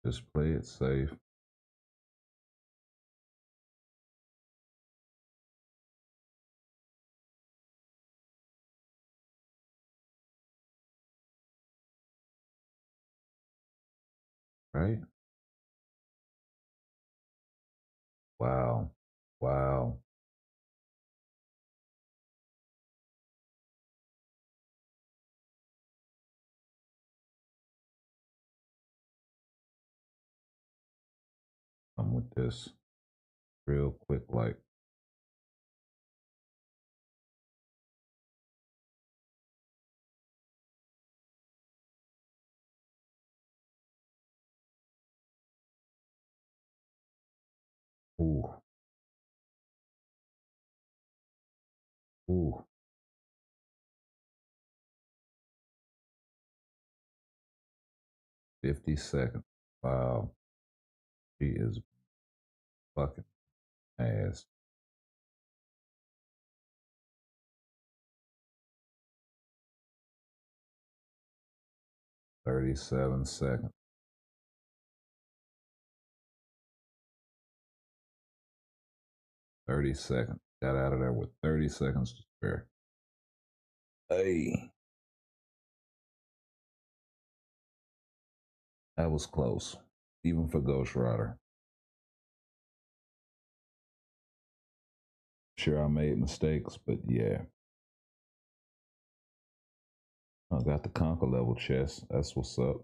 Just play it safe. Right? Wow. Wow. I'm with this real quick, like, ooh, ooh, 50 seconds. Wow. She is fucking ass. 37 seconds. 30 seconds. Got out of there with 30 seconds to spare. Hey, that was close. Even for Ghost Rider. Sure, I made mistakes, but yeah. I got the conquer level chest. That's what's up.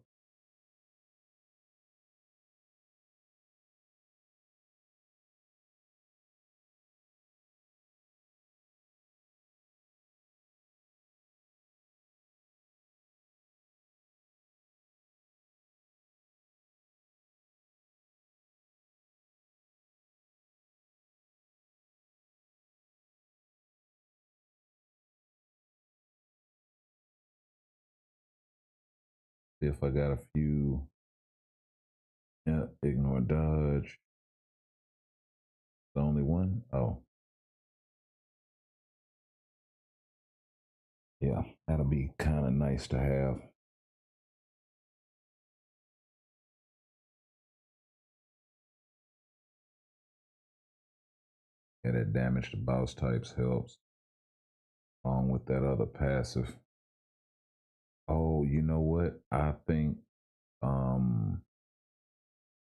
If I got a few, yeah, ignore dodge. The only one? Oh, yeah, that'll be kind of nice to have. Yeah, that damage to boss types helps, along with that other passive. Oh, you know what? I think um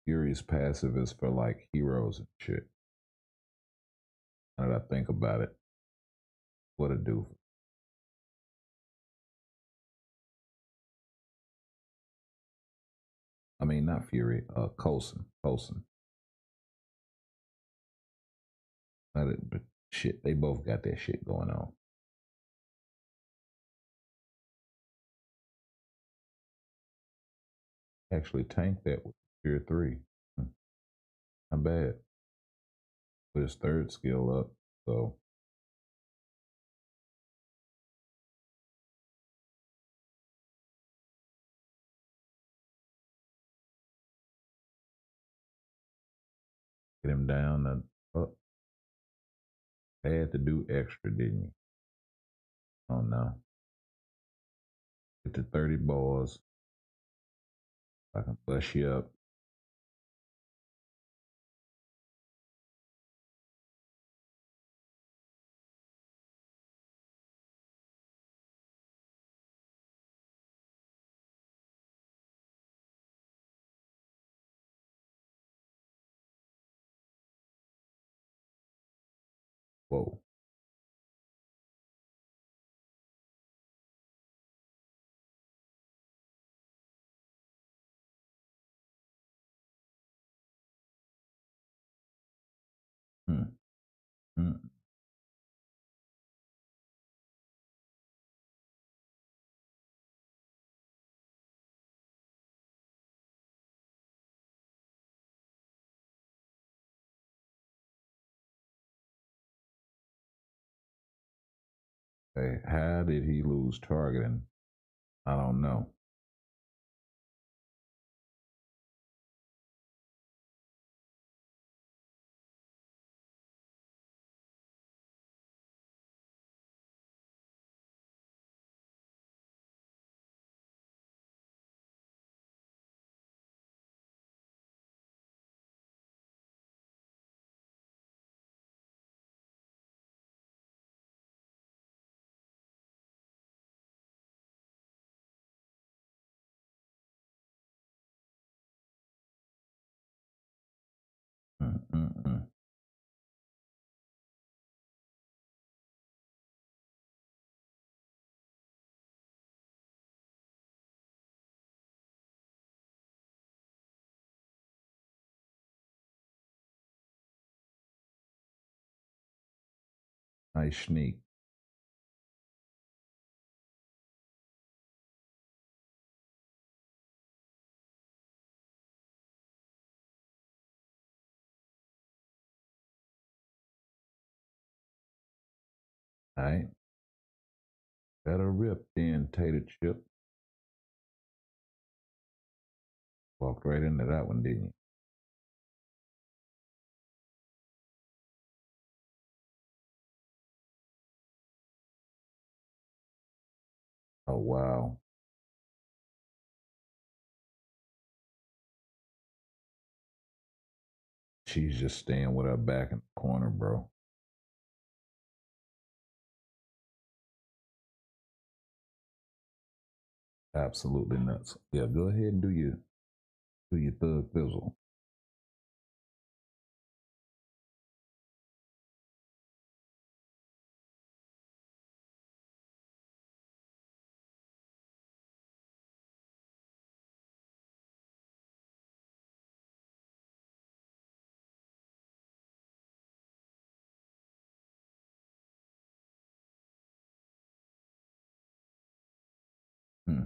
Fury's passive is for like heroes and shit. Now that I think about it, what it do? I mean, not Fury. Coulson. Coulson. But shit, they both got that shit going on. Actually, tanked that with Tier 3. Not bad. With his third skill up, so. Get him down and up. Had to do extra, didn't you? Oh no. Get to 30 balls. I can bust you up. Whoa. Hmm. Hmm. Hey, how did he lose targeting? I don't know. Mm-mm-mm. Nice sneak. All right. Better rip then, tater chip. Walked right into that one, didn't you? Oh, wow. She's just staying with her back in the corner, bro. Absolutely nuts. Yeah, go ahead and do your thug fizzle. Hmm.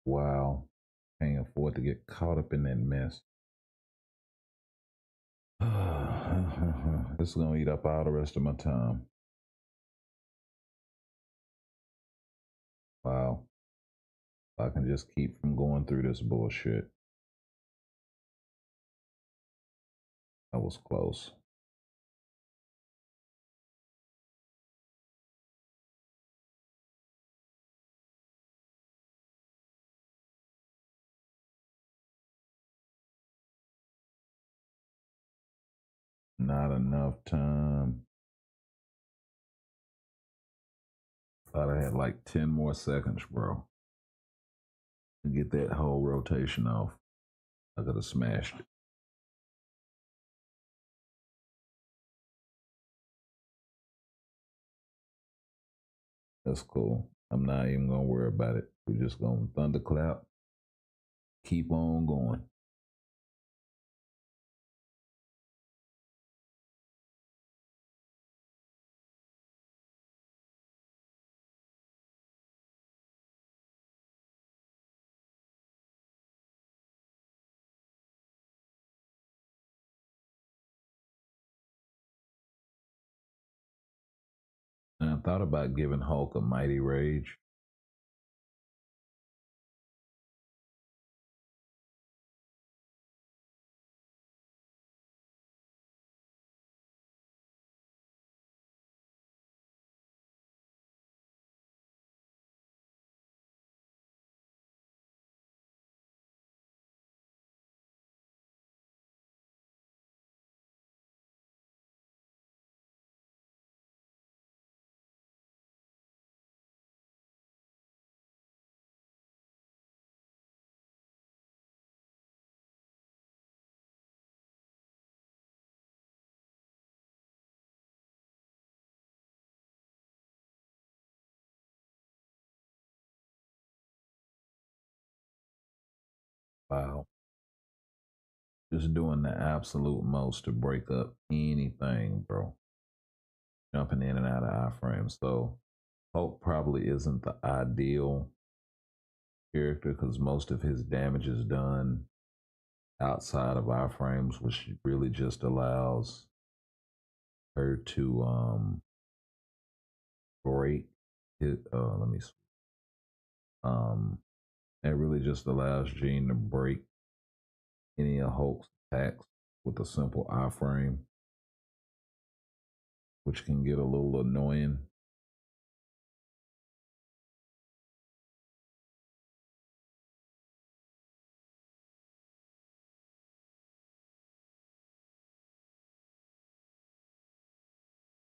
Wow. Can't afford to get caught up in that mess. This is gonna eat up all the rest of my time. Wow. I can just keep from going through this bullshit. That was close. Not enough time. Thought I had like 10 more seconds, bro, to get that whole rotation off. I could have smashed it. That's cool. I'm not even gonna worry about it. We're just gonna thunderclap, keep on going. And I thought about giving Hulk a mighty rage. Wow. Just doing the absolute most to break up anything, bro. Jumping in and out of iframe. So Hulk probably isn't the ideal character because most of his damage is done outside of iframes, which really just allows her to break it. Let me. Um, it really just allows Jean to break any of Hulk's attacks with a simple iframe, which can get a little annoying.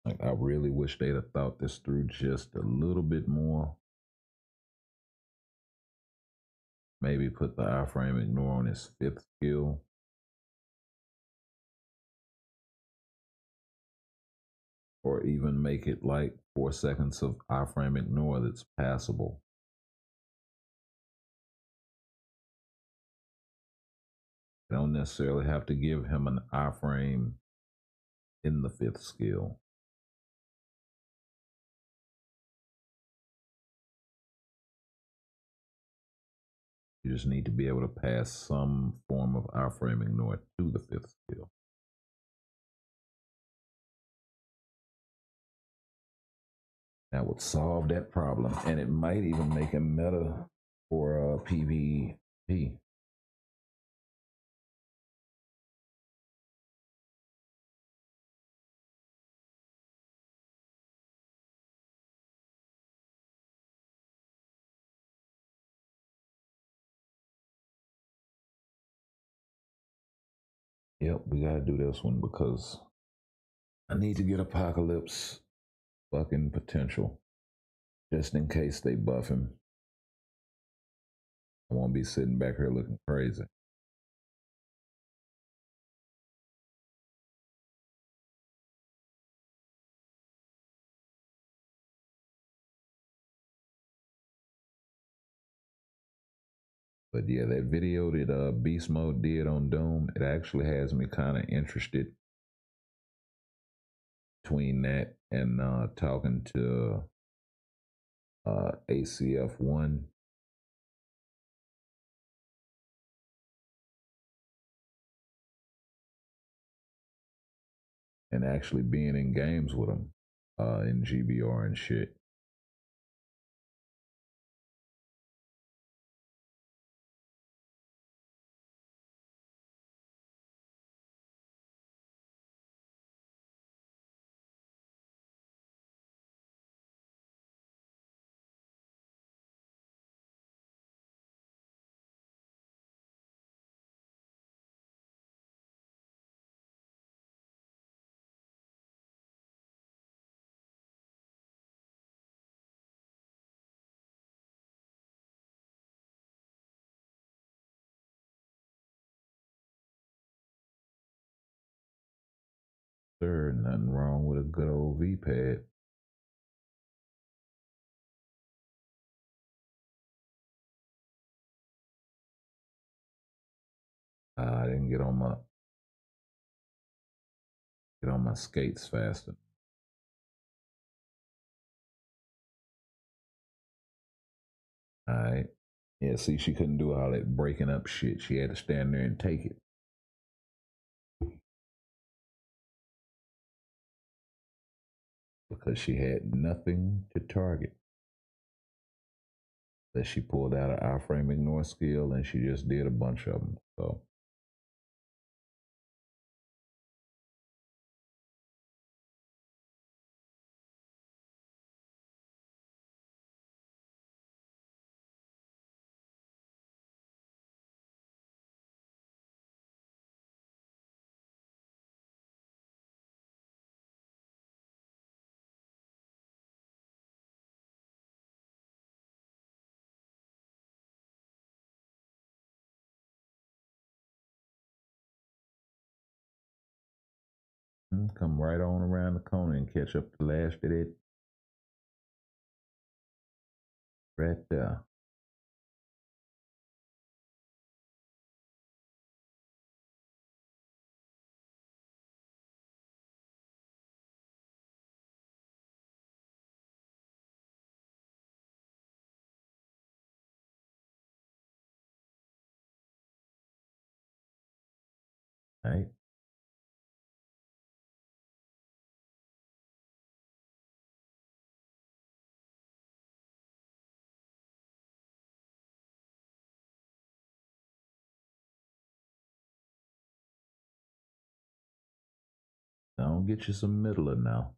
Like, I really wish they'd have thought this through just a little bit more. Maybe put the iframe ignore on his fifth skill. Or even make it like 4 seconds of iframe ignore that's passable. You don't necessarily have to give him an iframe in the fifth skill. You just need to be able to pass some form of iframe ignore to the fifth skill. That would solve that problem, and it might even make him meta for PvP. Yep, we gotta do this one because I need to get Apocalypse fucking potential just in case they buff him. I won't be sitting back here looking crazy. But yeah, that video that Beast Mode did on Doom, it actually has me kind of interested between that and talking to ACF1. And actually being in games with him in GBR and shit. Sure, nothing wrong with a good old V-pad. I didn't get on my skates fast enough. All right. Yeah, see, she couldn't do all that breaking up shit. She had to stand there and take it. Because she had nothing to target. That she pulled out an I-frame ignore skill and she just did a bunch of them. So come right on around the corner and catch up the last of it right there. Right? Now get you some middler now.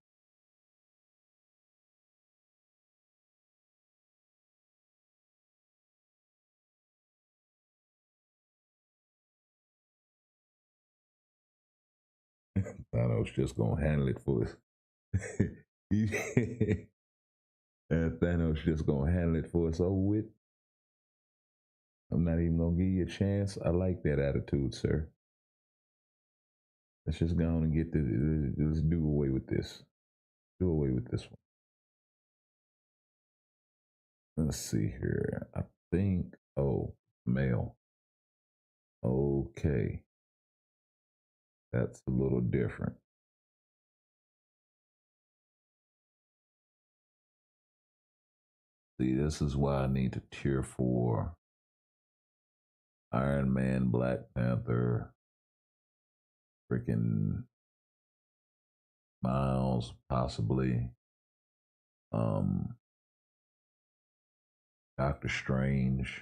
Thanos just gonna handle it for us. Thanos just gonna handle it for us over with. I'm not even gonna give you a chance. I like that attitude, sir. Let's just go on and get this. Let's do away with this. Do away with this one. Let's see here. I think, oh, male. Okay. That's a little different. See, this is why I need to tier 4 Iron Man, Black Panther, freaking Miles, possibly. Doctor Strange.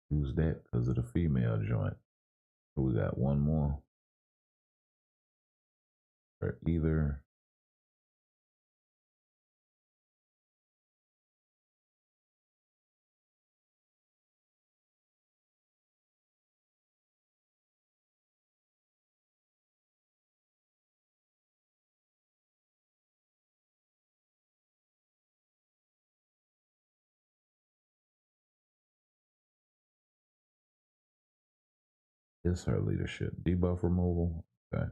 Who's that? Because of the female joint. We got one more. Or either. Is her leadership. Debuff removal. Okay.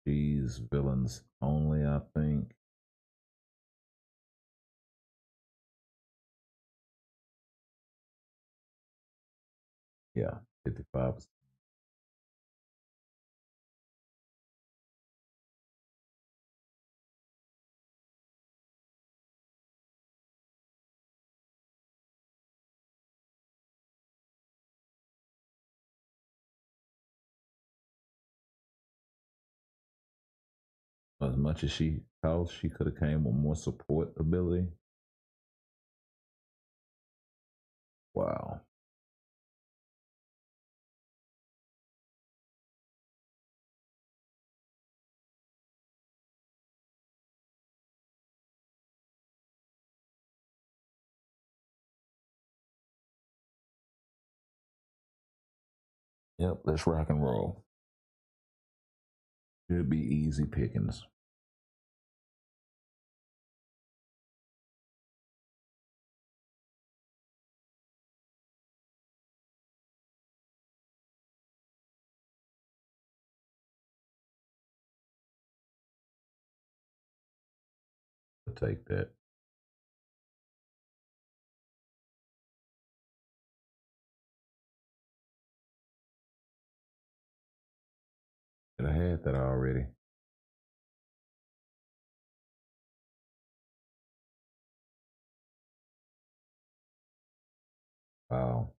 She's villains only, I think. Yeah, 55. As much as she cost, she could have came with more support ability. Wow. Yep, let's rock and roll. Should be easy pickings. I'll take that. I had that already. Wow.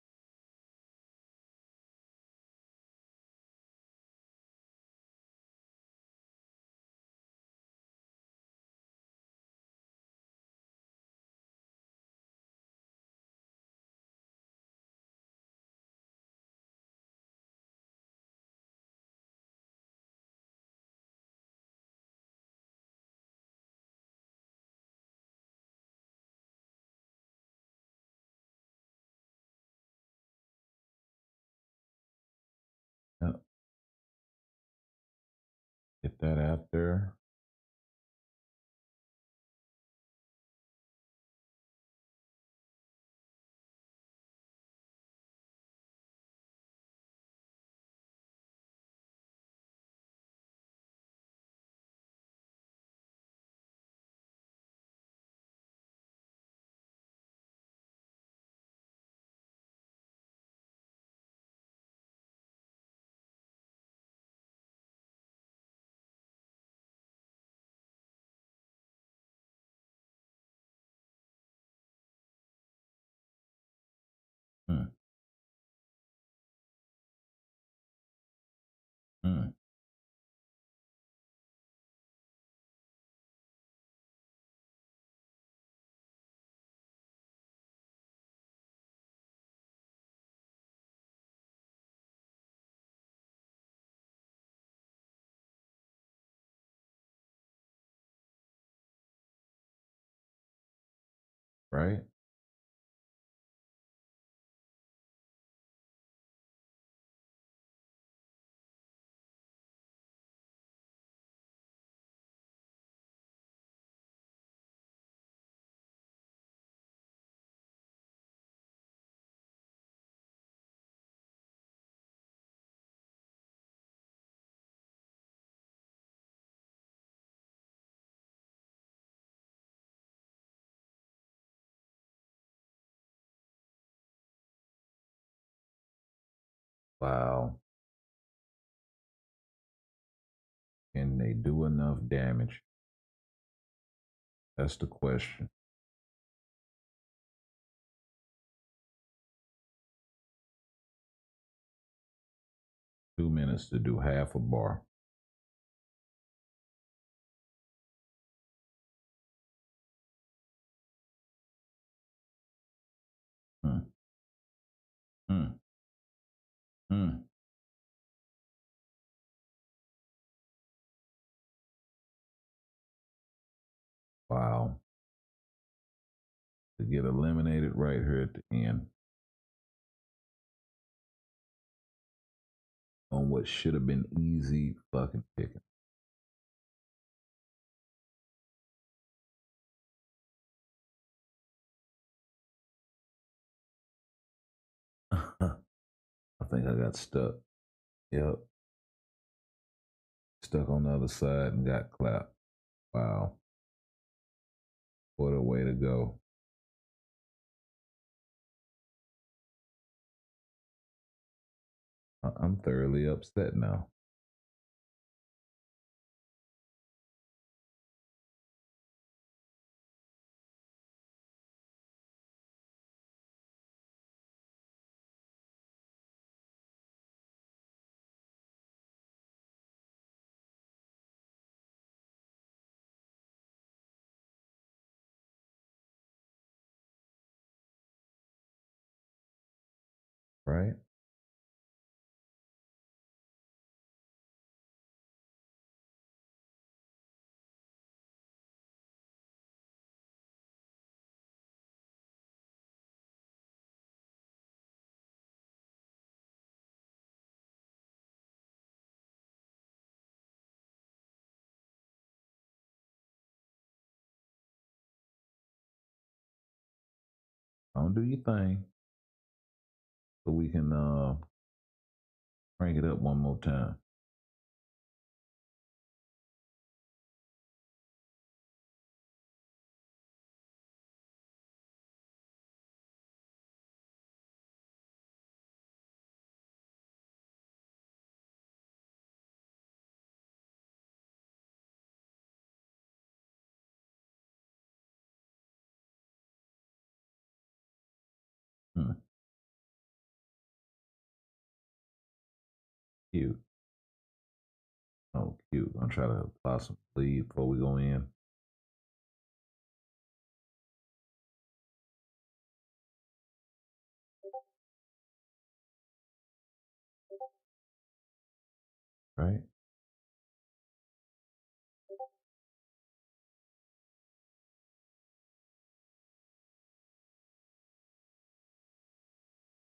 Yep. Get that out there. Hmm. Hmm. Right? Wow. Can they do enough damage? That's the question. $2 minutes to do half a bar. Hmm. Hmm. Hmm. Wow. To get eliminated right here at the end on what should have been easy fucking picking. I think I got stuck. Yep. Stuck on the other side and got clapped. Wow. What a way to go. I'm thoroughly upset now. Right? on, do your thing so we can crank it up one more time. Cute. Oh, cute. I'm try to apply some bleed before we go in. Right?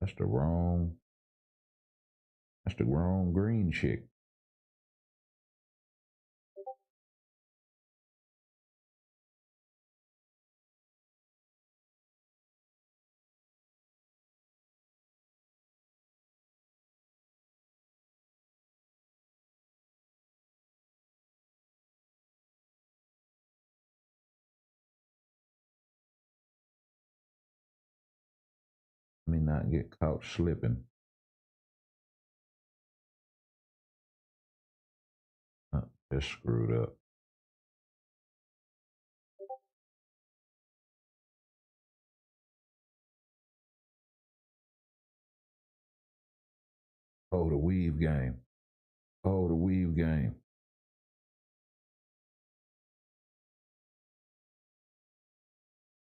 That's the wrong. That's the wrong green chick. Let me not get caught slipping. Just screwed up. Oh, the weave game. Oh, the weave game.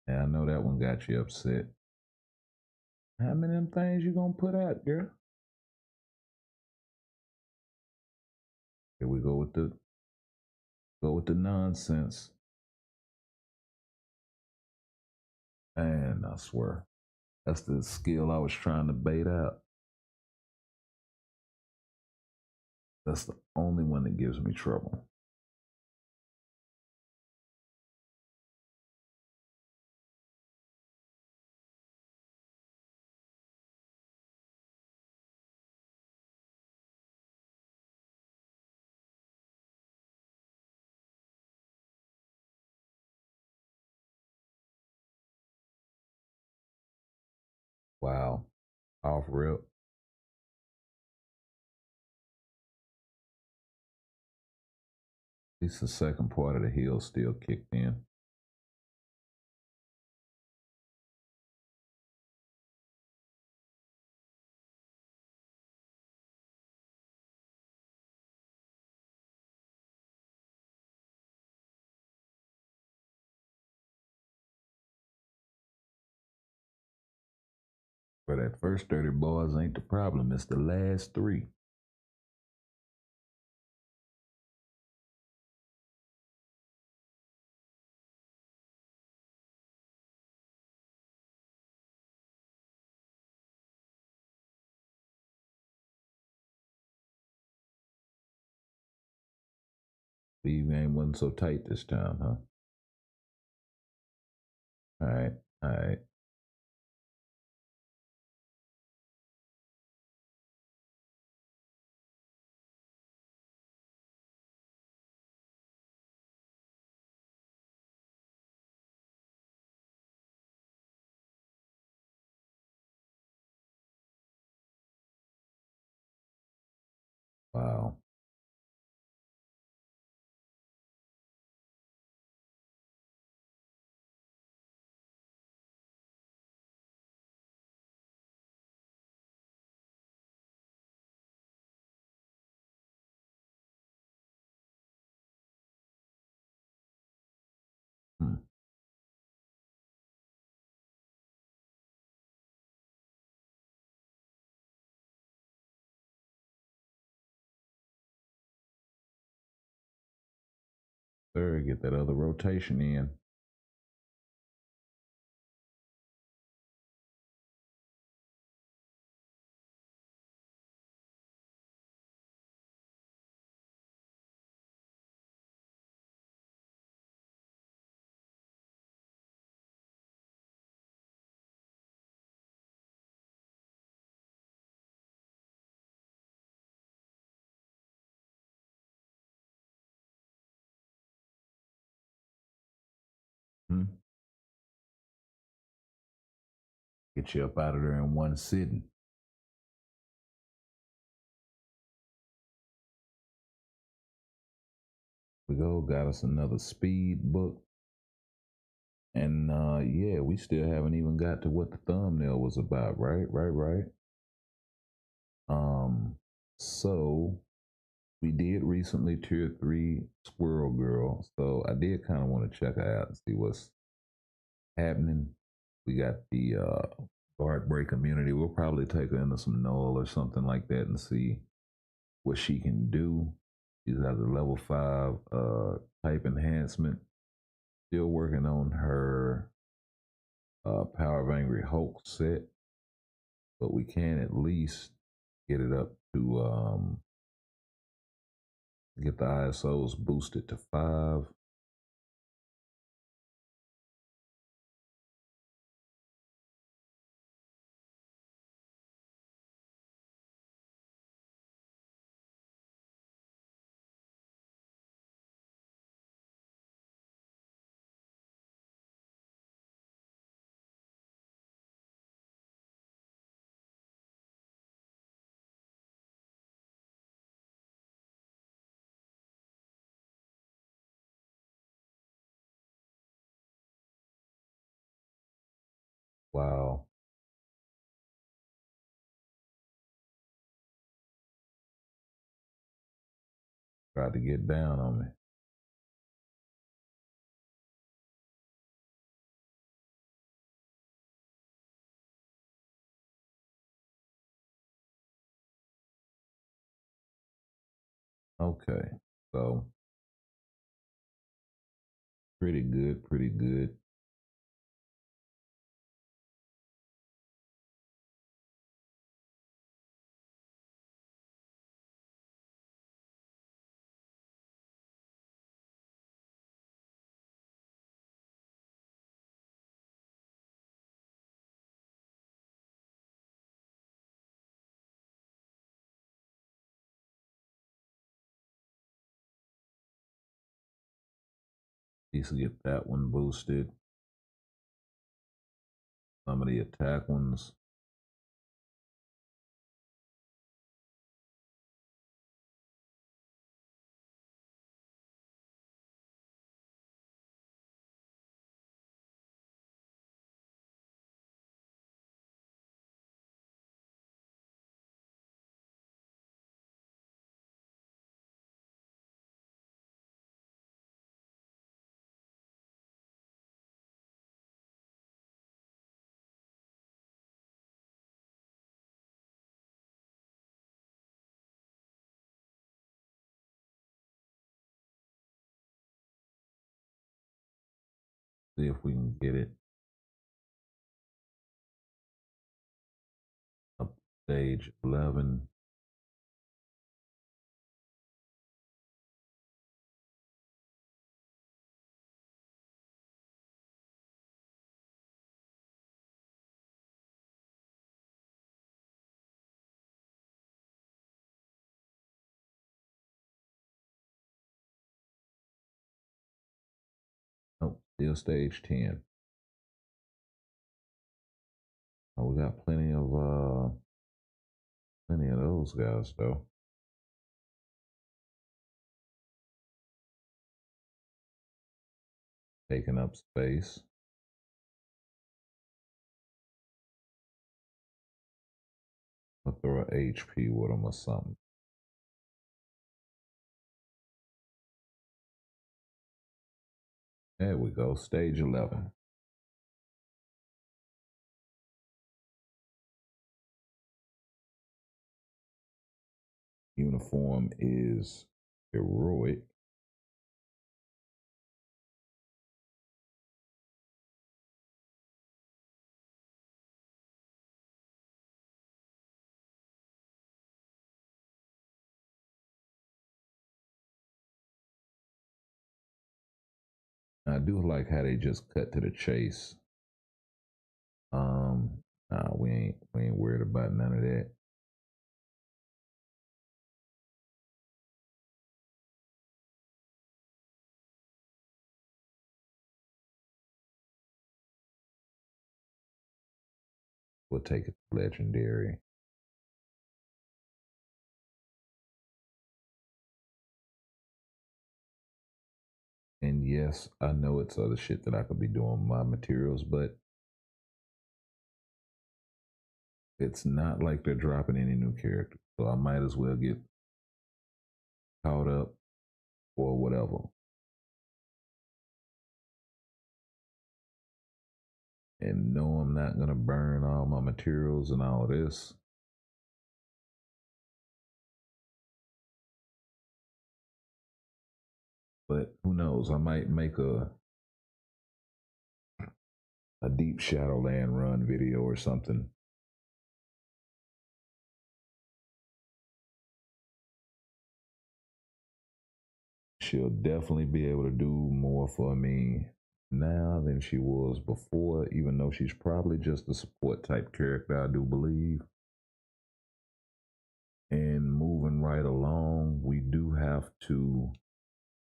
Yeah, I know that one got you upset. How many of them things you gonna put out, girl? Here we go with the nonsense. And I swear, that's the skill I was trying to bait out. That's the only one that gives me trouble. Wow. Off rip. At least the second part of the heel still kicked in. But that first 30 bars ain't the problem. It's the last three. Weave game wasn't so tight this time, huh? All right. All right. Wow. Hmm. Sir, get that other rotation in. Hmm? Get you up out of there in one sitting. We go, got us another speed book. And yeah, we still haven't even got to what the thumbnail was about, right. Um, so we did recently tier 3 Squirrel Girl. So I did kind of want to check her out and see what's happening. We got the guard break community. We'll probably take her into some null or something like that and see what she can do. She's at the level 5 type enhancement. Still working on her Power of Angry Hulk set, but we can at least get it up to get the ISOs boosted to 5. Wow, tried to get down on me. Okay, so pretty good, pretty good. Needs to get that one boosted. Some of the attack ones. See if we can get it up to stage 11. Oh, still stage 10. Oh, we got plenty of those guys though. Taking up space. I'll throw a HP with them or something. There we go, stage 11. Uniform is heroic. I do like how they just cut to the chase. Nah, we ain't worried about none of that. We'll take it to legendary. And yes, I know it's other shit that I could be doing with my materials, but it's not like they're dropping any new characters. So I might as well get caught up or whatever. And no, I'm not going to burn all my materials and all of this. But who knows? I might make a deep Shadowland run video or something. She'll definitely be able to do more for me now than she was before, even though she's probably just a support type character, I do believe. And moving right along, we do have to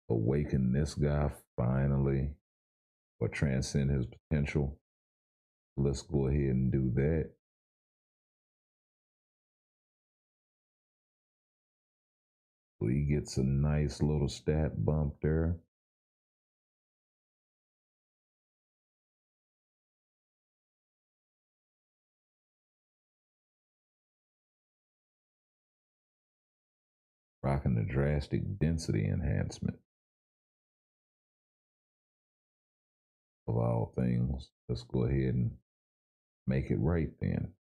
awaken this guy finally, or transcend his potential. Let's go ahead and do that. So he gets a nice little stat bump there. Rocking the drastic density enhancement. Of all things, let's go ahead and make it right then.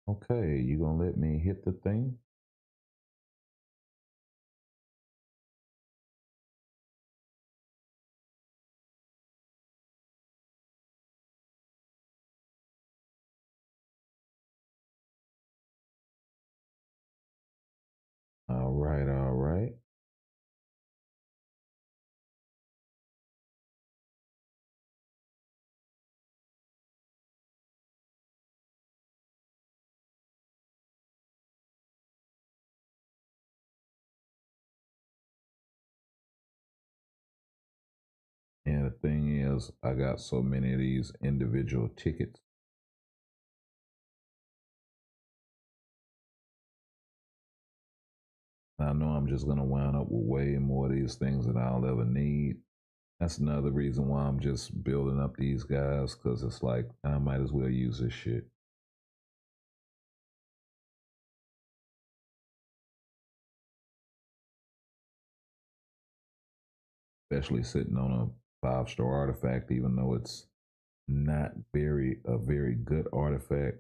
Okay, you gonna let me hit the thing? All right, all right. And the thing is, I got so many of these individual tickets. I know I'm just gonna wind up with way more of these things than I'll ever need. That's another reason why I'm just building up these guys, because it's like I might as well use this shit. Especially sitting on a 5-star artifact, even though it's not a very good artifact.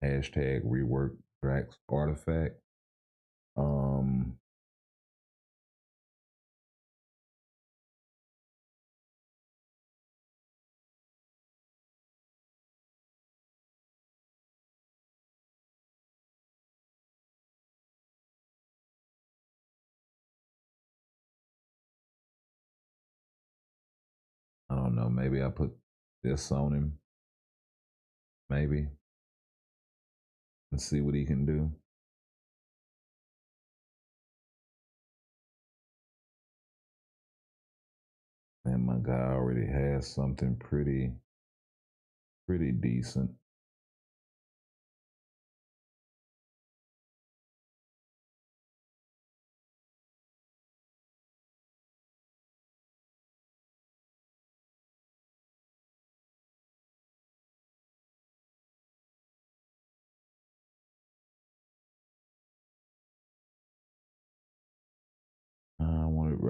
Hashtag rework Drax artifact. Um, I don't know. Maybe I put this on him. Maybe. And see what he can do. And my guy already has something pretty decent.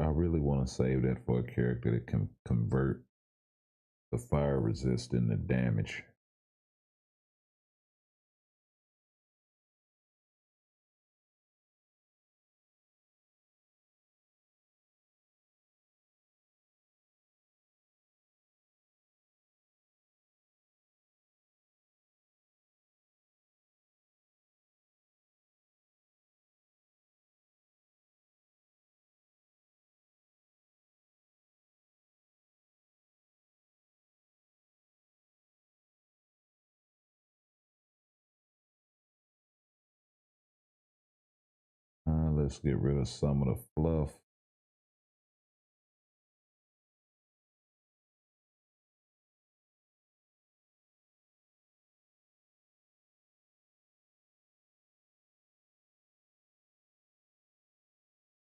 I really want to save that for a character that can convert the fire resist into damage. Let's get rid of some of the fluff.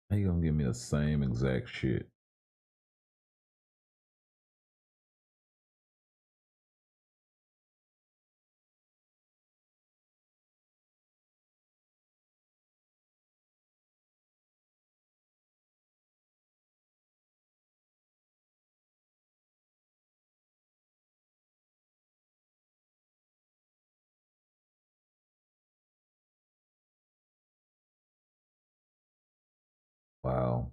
How you gonna give me the same exact shit? Wow.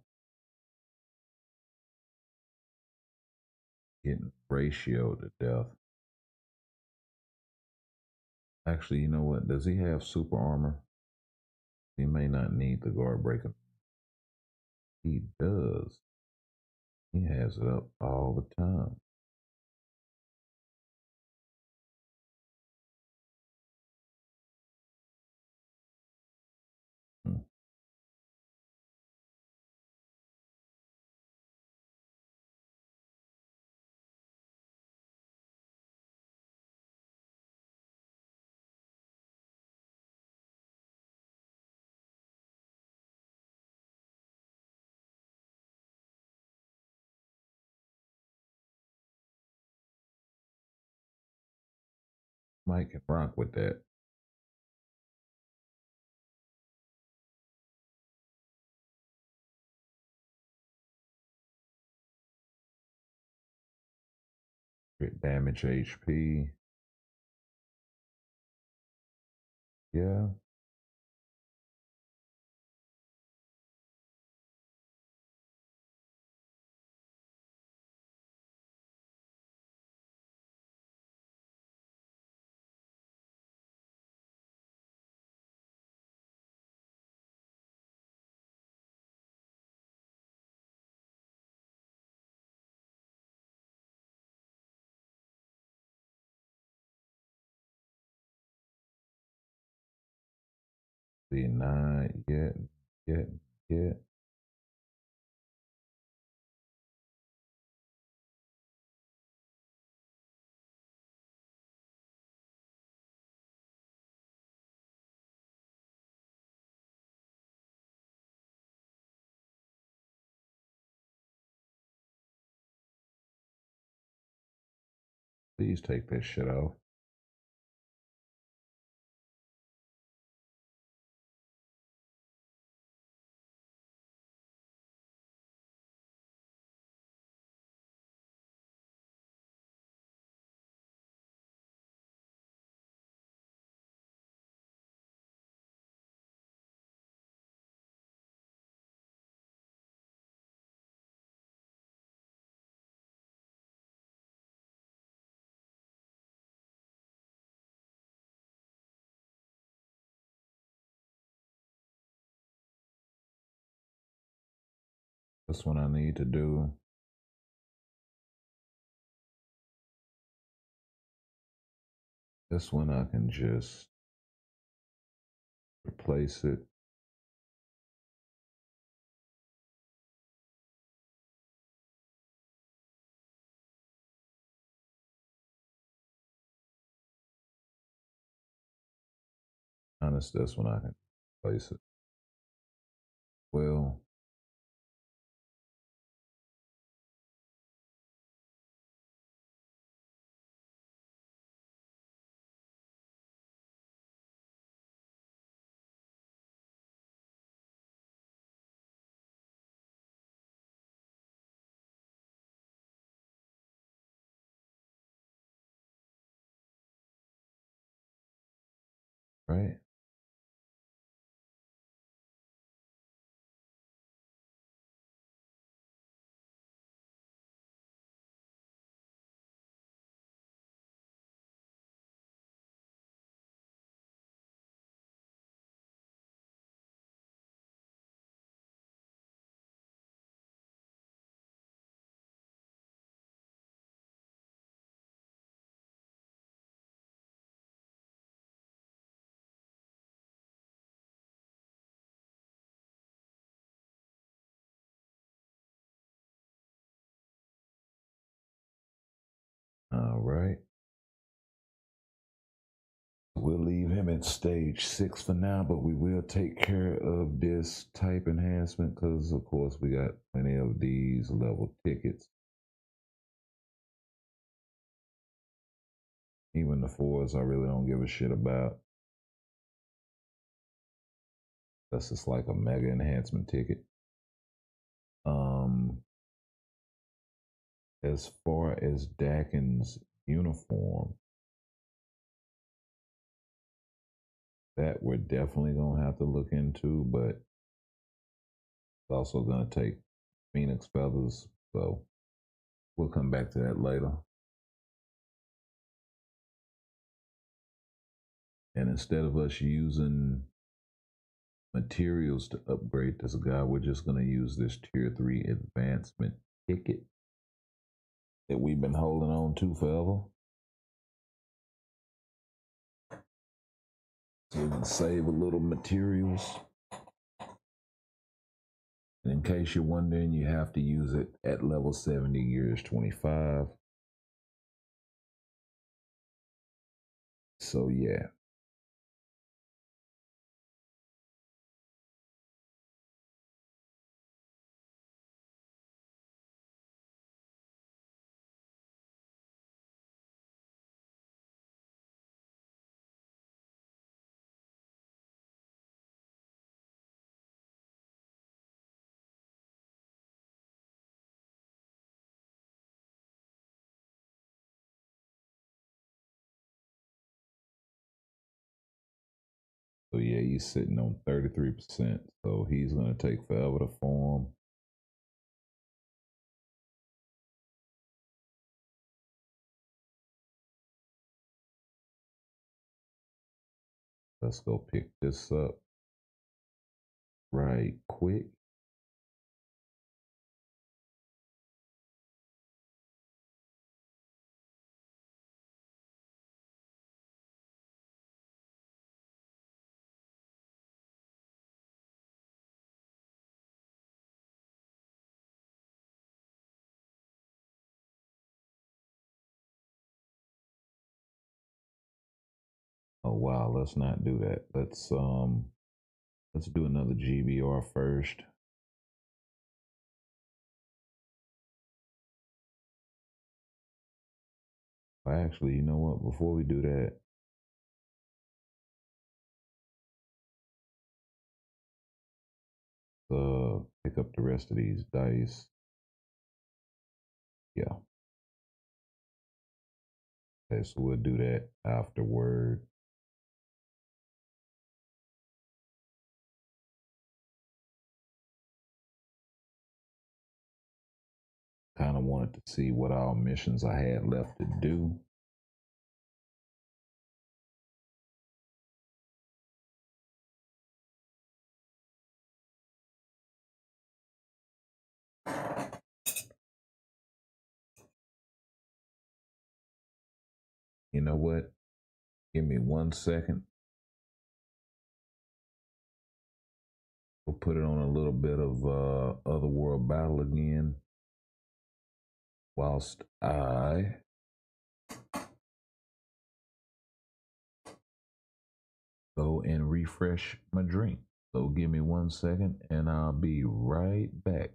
Getting ratioed to death. Actually, you know what? Does he have super armor? He may not need the guard breaker. He does. He has it up all the time. Hmm. Mike can rock with that. Crit damage HP. Yeah. See, not yet. Please take this shit off. That's what I need to do. This one I can just replace it. Honest, this one I can replace it. Well, right? right. We'll leave him at stage 6 for now, but we will take care of this type enhancement because, of course, we got plenty of these level tickets. Even the 4s, I really don't give a shit about. That's just like a mega enhancement ticket. As far as Dakin's uniform, that we're definitely gonna have to look into, but it's also gonna take Phoenix feathers, so we'll come back to that later. And instead of us using materials to upgrade this guy, we're just gonna use this tier 3 advancement ticket that we've been holding on to forever. So we can save a little materials. And in case you're wondering, you have to use it at level 70 years 25. So yeah. So yeah, he's sitting on 33%. So he's gonna take forever to form. Let's go pick this up right quick. Oh wow, let's not do that. Let's do another GBR first. Actually, you know what? Before we do that, pick up the rest of these dice. Yeah. Okay, so we'll do that afterward. Kind of wanted to see what all missions I had left to do. You know what? Give me 1 second. We'll put it on a little bit of Otherworld Battle again. Whilst I go and refresh my drink. So give me 1 second and I'll be right back.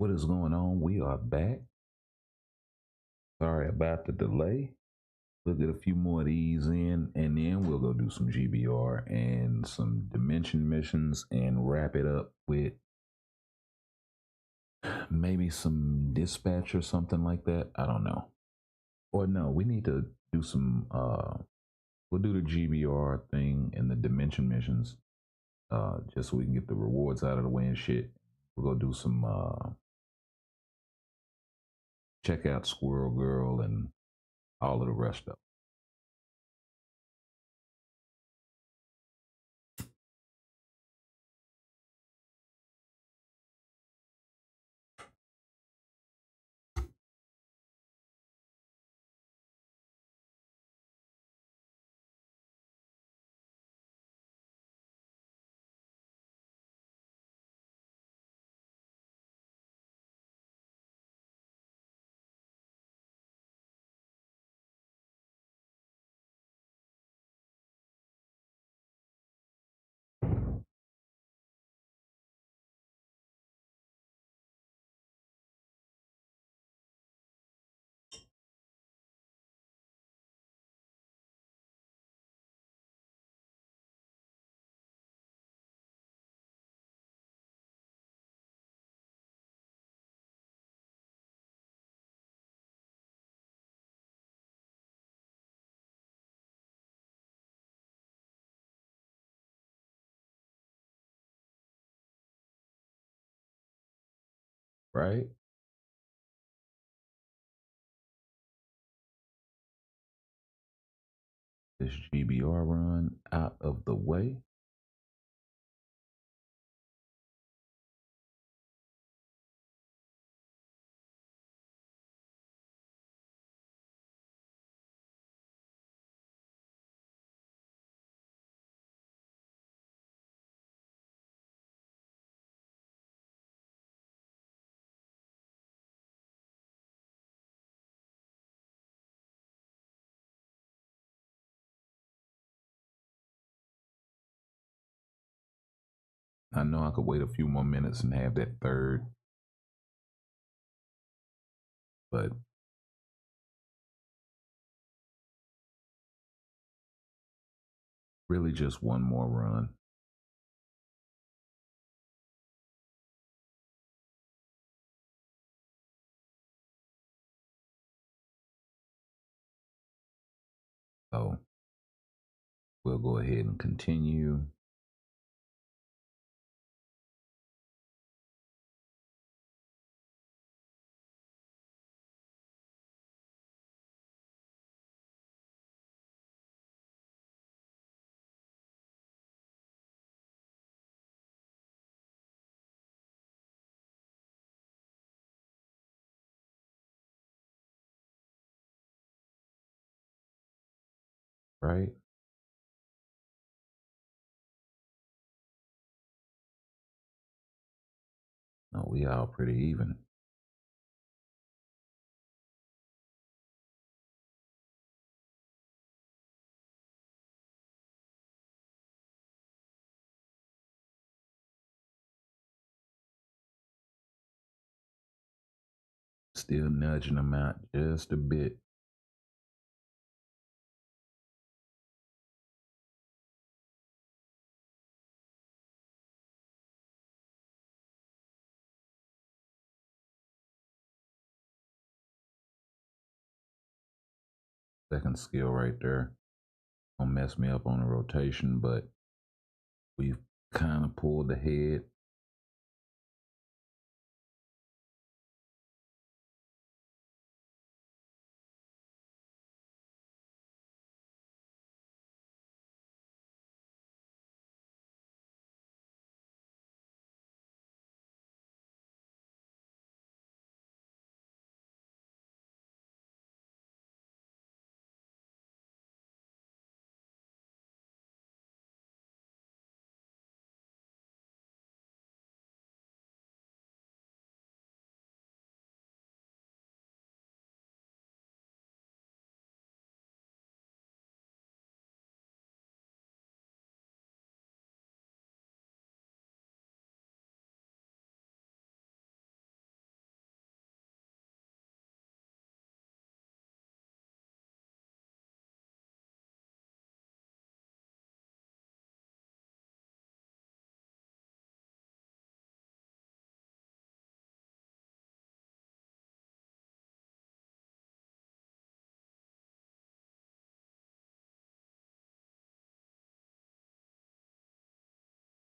What is going on? We are back. Sorry about the delay. We'll get a few more of these in, and then we'll go do some GBR and some dimension missions and wrap it up with maybe some dispatch or something like that. I don't know. Or no, we need to do some we'll do the GBR thing and the dimension missions just so we can get the rewards out of the way and shit. We'll go do some check out Squirrel Girl and all of the rest of it. Right? This GBR run out of the way. I know I could wait a few more minutes and have that third, but really just one more run. So we'll go ahead and continue. Right? No, we all pretty even. Still nudging them out just a bit. Second skill right there. Don't mess me up on the rotation, but we've kind of pulled ahead.